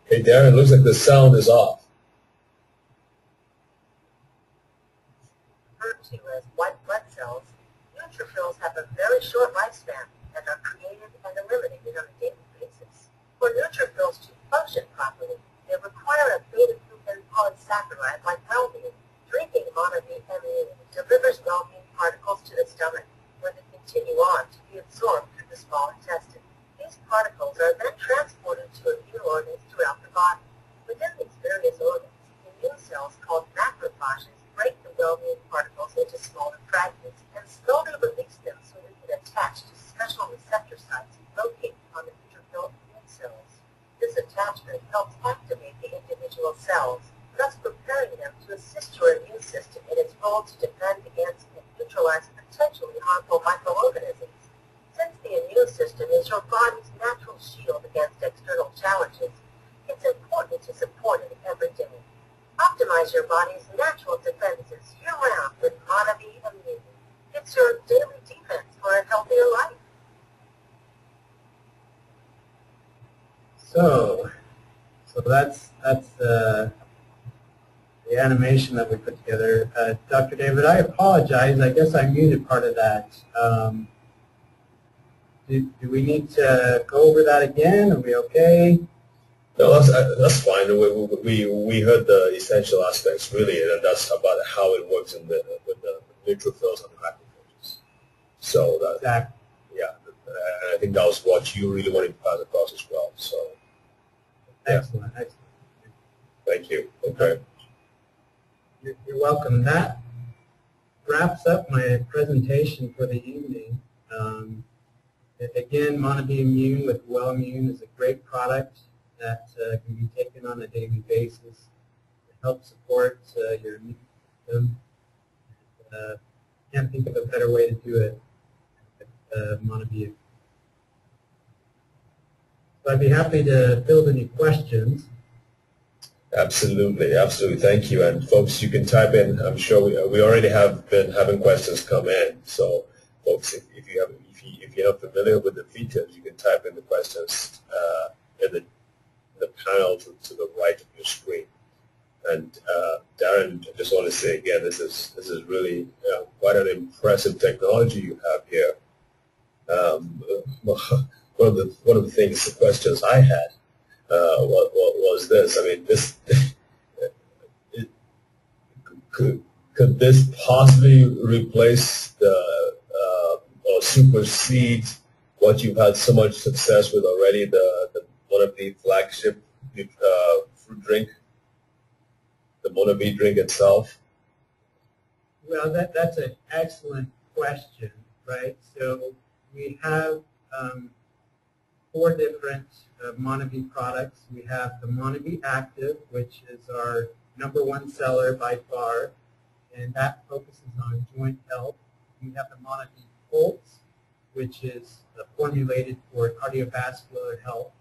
Hey, Darin, looks like the sound is off. referred to as white blood cells, neutrophils have a very short lifespan and are created and eliminated on a daily basis. For neutrophils to function properly, they require a beta-glucan polysaccharide like well-being. Drinking mono-B-ME delivers well-being particles to the stomach, where they continue on to be absorbed through the small intestine. These particles are then transported to immune organs throughout the body. Within these various organs, immune cells called macrophages break the well-being particles into smaller fragments and slowly release them so they can attach to special receptor sites located on the neutrophil immune cells. This attachment helps activate the individual cells, thus preparing them to assist your immune system in its role to defend against and neutralize potentially harmful microorganisms. Since the immune system is your body's natural shield against external challenges, it's important to support it every day. Optimize your body's natural defenses year-round with Mono-B Immune. It's your daily defense for a healthier life. So that's the animation that we put together. Dr. David, I apologize. I guess I muted part of that. Do we need to go over that again? Are we okay? No, that's fine. We heard the essential aspects really, and that's about how it works with the neutrophils and the macrophages. So that, Exactly. yeah, and I think that was what you really wanted to pass across as well. So Excellent, excellent. thank you. Okay. You're welcome. That wraps up my presentation for the evening. Again, Mono-B Immune with Well Immune is a great product that can be taken on a daily basis to help support your immune system. Can't think of a better way to do it with Mono-B Immune. So I'd be happy to field any questions. Absolutely, absolutely. Thank you. And folks, you can type in. I'm sure we already have been having questions come in. So, folks, if you're not familiar with the features, you can type in the questions in the panel to the right of your screen. And Darin, I just want to say again, this is really quite an impressive technology you have here. One of the things, the questions I had was this. I mean, this could this possibly replace or supersede what you've had so much success with already, the Mono-B flagship fruit drink, the Mono-B drink itself? Well, that's an excellent question, right? So we have 4 different Mono-B products. We have the Mono-B Active, which is our #1 seller by far, and that focuses on joint health. We have the Mono-B Pulse, which is formulated for cardiovascular health,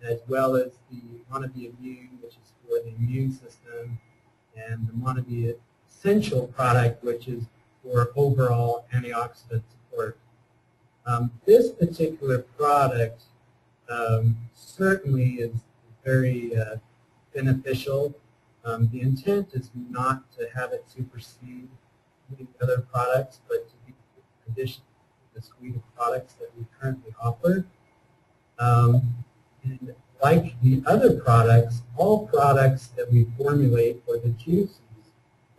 as well as the Mono-B Immune, which is for the immune system, and the Mono-B Essential product, which is for overall antioxidant support. This particular product certainly is very beneficial. The intent is not to have it supersede the other products, but to be in addition to the suite of products that we currently offer. And like the other products, all products that we formulate for the juices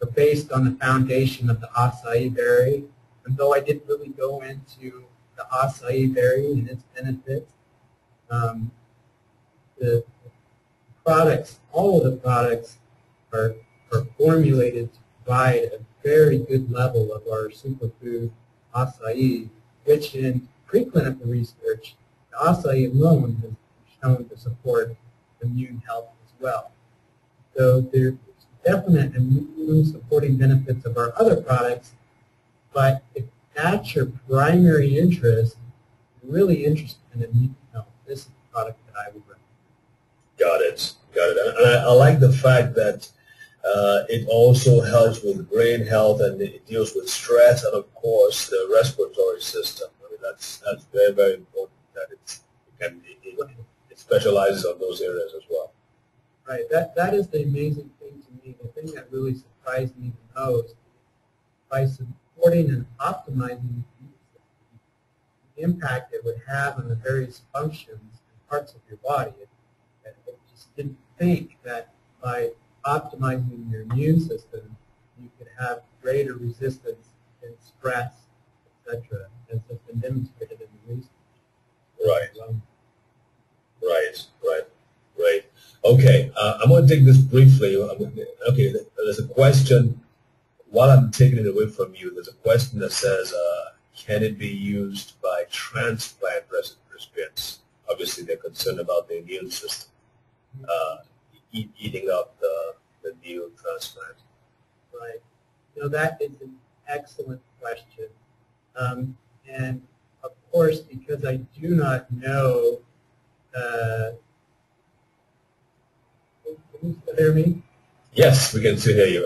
are based on the foundation of the acai berry. And though I didn't really go into the acai berry and its benefits, the products, all of the products are formulated to provide a very good level of our superfood acai, which in preclinical research, the acai alone has shown to support immune health as well. So there's definite immune supporting benefits of our other products, but if that's your primary interest, you're really interested in immune health, this is the product that I would recommend. Got it. Got it. And I like the fact that it also helps with brain health and it deals with stress and, of course, the respiratory system. I mean, that's very, very important that it specializes on those areas as well. Right. That is the amazing thing to me. The thing that really surprised me the most, by supporting and optimizing the impact it would have on the various functions and parts of your body. I just didn't think that by optimizing your immune system, you could have greater resistance in stress, etc., as has been demonstrated in the research. Right. Right. Okay, I'm going to take this briefly. Okay, there's a question. While I'm taking it away from you, there's a question that says, can it be used by transplant recipients? Obviously, they're concerned about the immune system eating up the new transplant. Right. That is an excellent question. And, of course, because I do not know, can you still hear me? Yes, we can still hear you.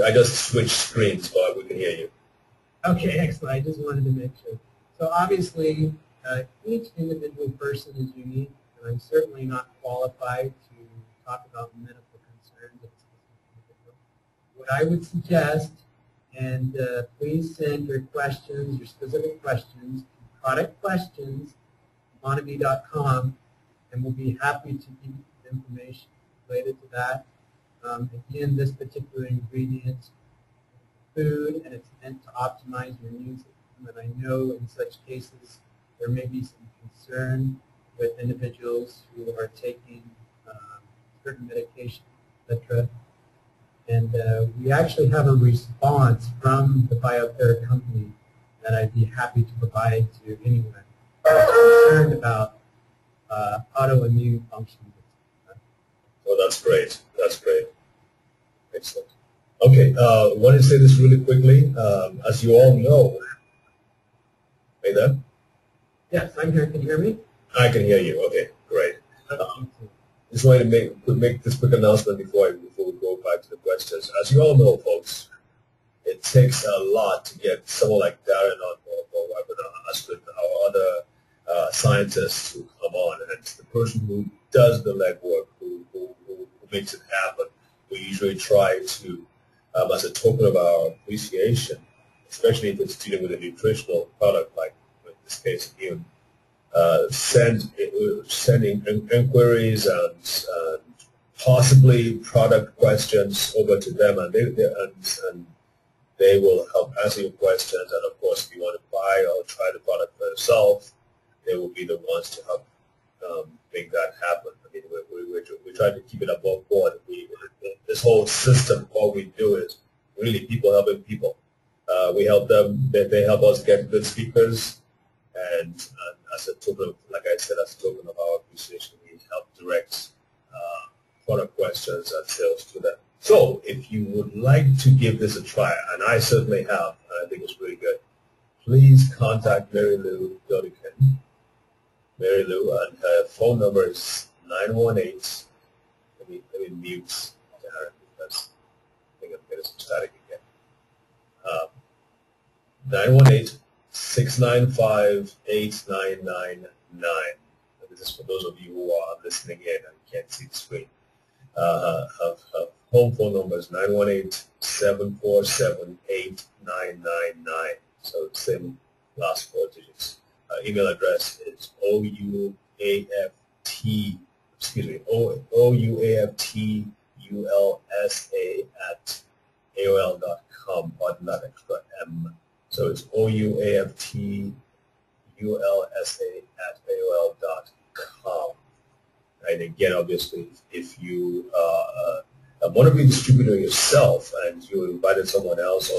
I just switched screens, but we can hear you. Okay, excellent. I just wanted to make sure. So obviously, each individual person is unique, and I'm certainly not qualified to talk about medical concerns of a specific individual. What I would suggest, and please send your questions, your specific questions, to productquestions@wannabe.com, and we'll be happy to give you information related to that. Again, this particular ingredient is food, and it's meant to optimize your immune system. And I know in such cases there may be some concern with individuals who are taking certain medications, etc. And we actually have a response from the BioThera company that I'd be happy to provide to anyone who's concerned about autoimmune functions. Oh, that's great. That's great. Excellent. Okay, I want to say this really quickly. As you all know, are you there? Yes, I'm here. Can you hear me? I can hear you. Okay, great. Just wanted to make this quick announcement before we go back to the questions. As you all know, folks, it takes a lot to get someone like Darin on board, or us with our other scientists who come on, and it's the person who does the legwork, who makes it happen. We usually try to, as a token of our appreciation, especially if it's dealing with a nutritional product like in this case immune, sending inquiries and possibly product questions over to them, and they will help answer your questions. And of course, if you want to buy or try the product for yourself, they will be the ones to help make that happen. I mean, we try to keep it above board. This whole system, all we do is really people helping people. We help them, they help us get good speakers, and as a token of, like I said, as a token of our appreciation, we help direct product questions and sales to them. So if you would like to give this a try, and I certainly have, and I think it's really good, please contact Mary Lou Dodikin. Mary Lou, and her phone number is 918. Let me mute Darin because I think I'm getting some static again. 918-695-8999. this is for those of you who are listening in and can't see the screen. Have home phone numbers 918-747-8999. So same last four digits. Email address is ouaftulsa@aol.com, pardon that extra M. So it's ouaftulsa@aol.com. And again, obviously, if you want to be a distributor yourself and you invited someone else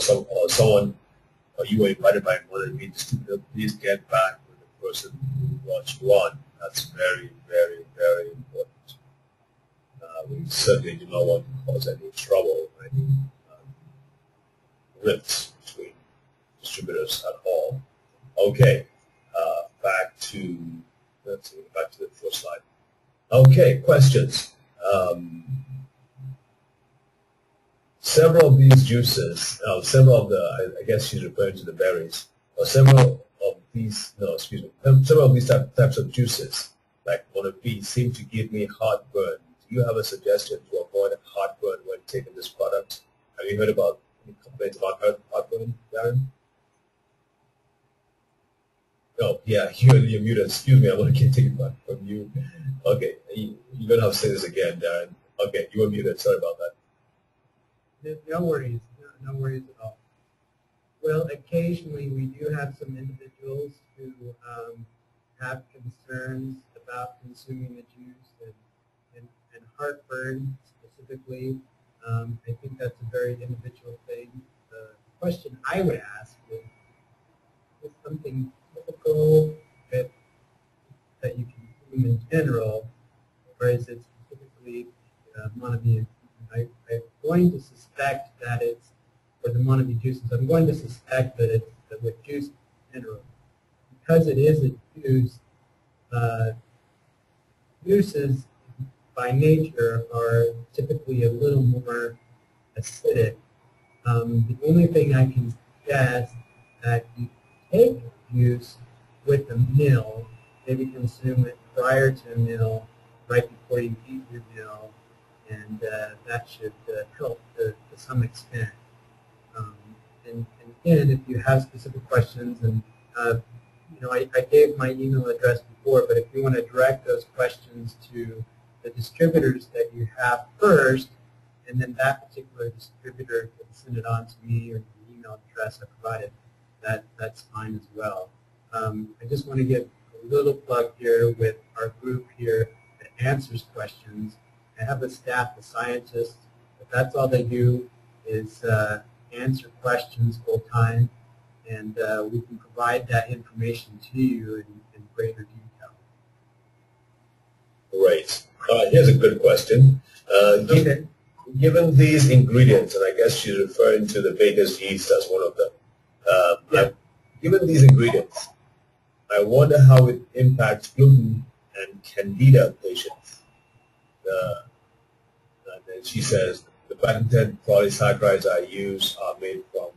or you were invited by another to be a distributor, please get back with the person who brought you on. That's very, very, very important. We certainly do not want to cause any trouble, any rifts between distributors at all. Okay, back to the first slide. Okay, questions. Several of these juices, several of the, I guess she's referring to the berries, or several of these types of juices, like one of these, seem to give me heartburn. Do you have a suggestion to avoid heartburn when taking this product? Have you heard about any complaints about heartburn, Darin? Oh, yeah, you're muted. Excuse me, I want to take it back from you. Okay, you're going to have to say this again, Darin. Okay, you were muted. Sorry about that. No worries. No worries at all. Well, occasionally we do have some individuals who have concerns about consuming the juice and heartburn specifically. I think that's a very individual thing. The question I would ask is something typical that you consume in general, or is it specifically monoamine? I'm going to suspect that it's, for the monoamine juices, I'm going to suspect that it's with juice in general. Because it is a juice, juices by nature are typically a little more acidic. The only thing I can suggest that you take juice with a meal, maybe consume it prior to a meal, right before you eat your meal, and that should help to some extent. And again, if you have specific questions, and I gave my email address before, but if you want to direct those questions to the distributors that you have first, and then that particular distributor can send it on to me or the email address I provided, that's fine as well. I just want to give a little plug here with our group here that answers questions. I have a staff of scientists, but that's all they do is answer questions full time, and we can provide that information to you in greater detail. Great. Here's a good question. Okay. Given these ingredients, and I guess she's referring to the baker's yeast as one of them, given these ingredients, I wonder how it impacts gluten and candida patients. And then she says, the patented polysaccharides I use are made from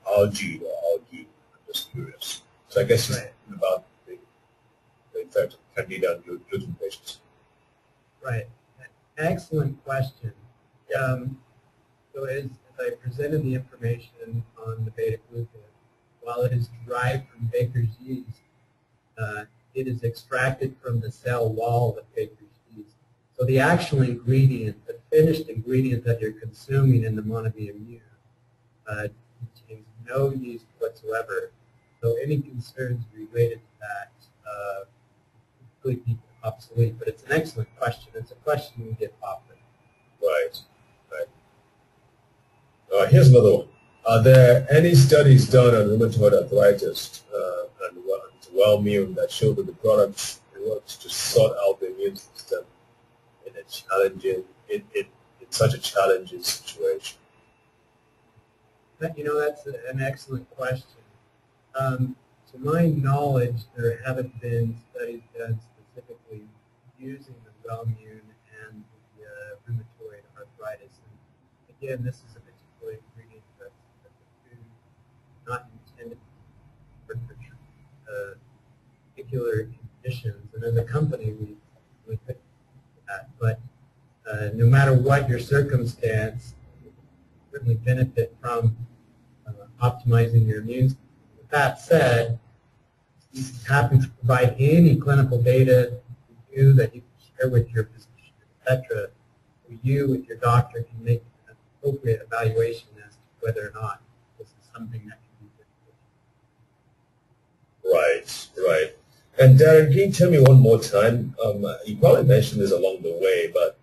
algae. I'm just curious. So I guess she's talking about the effect of candida and gluten patients. Right. Excellent question. So as I presented the information on the beta-glucan, while it is derived from baker's yeast, it is extracted from the cell wall of baker's yeast. So the actual ingredient, the finished ingredient that you're consuming in the monoamine contains no yeast whatsoever. So any concerns related to that completely obsolete. But it's an excellent question. It's a question we get often. Right. Here's another one. Are there any studies done on rheumatoid arthritis and Wellmune that show that the product works to sort out the immune system in such a challenging situation? That's an excellent question. To my knowledge, there haven't been studies done specifically using the Wellmune and the rheumatoid arthritis. And again, this is a particular ingredient that's a food not intended for particular conditions. And as a company, we think that. But no matter what your circumstance, you certainly benefit from optimizing your immune system. With that said, you happy to provide any clinical data to you that you can share with your physician, etc. So you, with your doctor, can make an appropriate evaluation as to whether or not this is something that can be beneficial. Right, right. And Darin, can you tell me one more time? You probably mentioned this along the way, but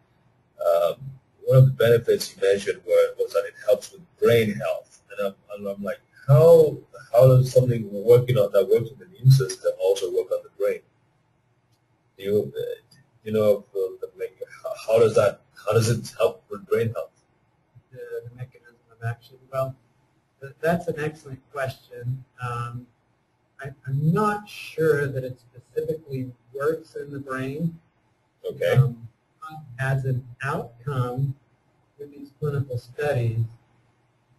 one of the benefits you mentioned was that it helps with brain health. And I'm like, how does something working on that works in the immune system also work on the brain? Do you know how does it help with brain health? The mechanism of action. Well, that's an excellent question. I'm not sure that it specifically works in the brain. Okay. As an outcome with these clinical studies,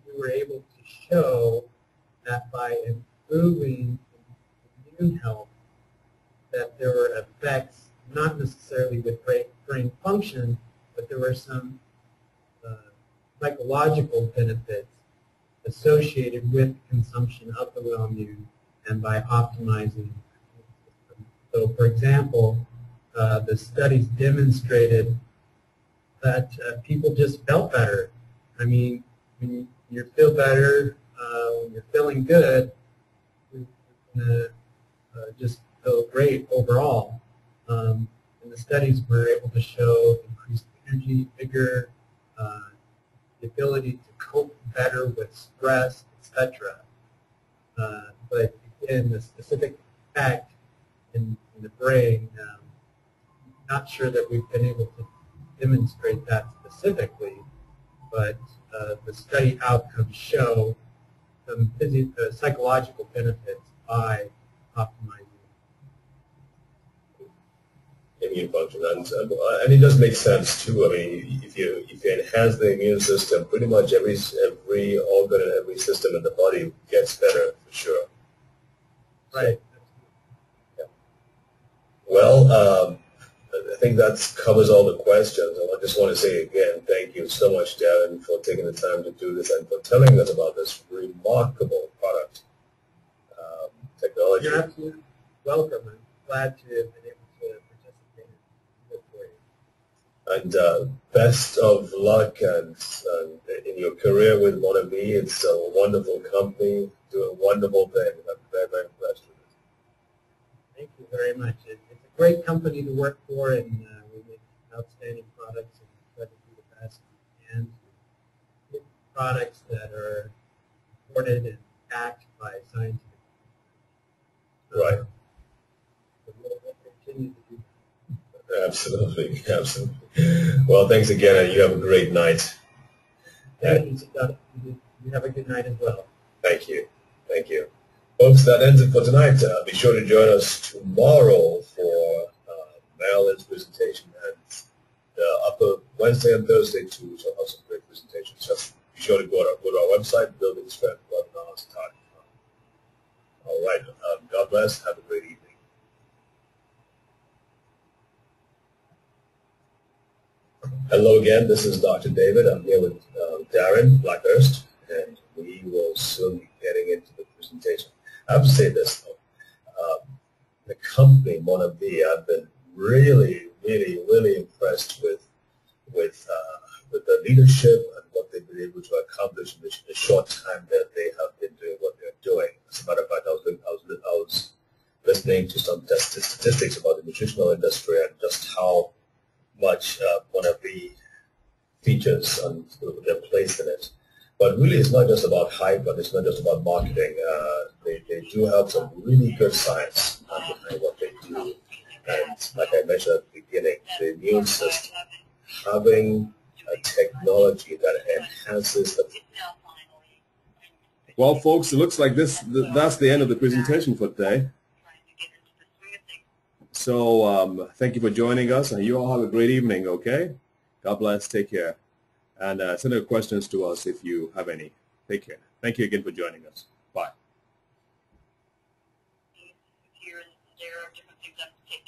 we were able to show that by improving immune health, that there were effects not necessarily with brain function, but there were some psychological benefits associated with consumption of the well immune and by optimizing the system. So, for example, the studies demonstrated that people just felt better. I mean, when you feel better, when you're feeling good, you're going to just feel great overall. And the studies were able to show increased energy, vigor, the ability to cope better with stress, etc. But again, the specific effect in the brain, not sure that we've been able to demonstrate that specifically, but the study outcomes show some psychological benefits by optimizing immune function, and it does make sense too. I mean, if you enhance the immune system, pretty much every organ and every system in the body gets better for sure. Right. Yeah. Well, I think that covers all the questions. I just want to say again, thank you so much, Darin, for taking the time to do this and for telling us about this remarkable product technology. You're absolutely welcome. I'm glad to have been able to participate in it for you. And best of luck and in your career with Monavie. It's a wonderful company, doing wonderful things. I'm very, very impressed with it. Thank you very much. It's a great company to work for, and we make outstanding products and try to do the best we can to get products that are supported and backed by scientific. Right. So we'll continue to do that. Absolutely, absolutely. Well, thanks again, and you have a great night. Thank you. You have a good night as well. Thank you. Thank you. Folks, that ends it for tonight. Be sure to join us tomorrow for Marilyn's presentation, and upper Wednesday and Thursday too, which will have some great presentations. So be sure to go to our website, buildingstrength.com. All right. God bless. Have a great evening. Hello again. This is Dr. David. I'm here with Darin Blackhurst, and we will soon be getting into the presentation. I have to say this, though. The company, Monavie, I've been really, really, really impressed with the leadership and what they've been able to accomplish in the short time that they have been doing what they're doing. As a matter of fact, I was listening to some statistics about the nutritional industry and just how much Monavie features and their place in it. But really, it's not just about hype, and it's not just about marketing. They do have some really good science behind what they do. And like I mentioned at the beginning, the immune system, having a technology that enhances the... Well, folks, it looks like that's the end of the presentation for today. So thank you for joining us, and you all have a great evening, okay? God bless. Take care. And send your questions to us if you have any. Take care. Thank you again for joining us. Bye. of different things that have to take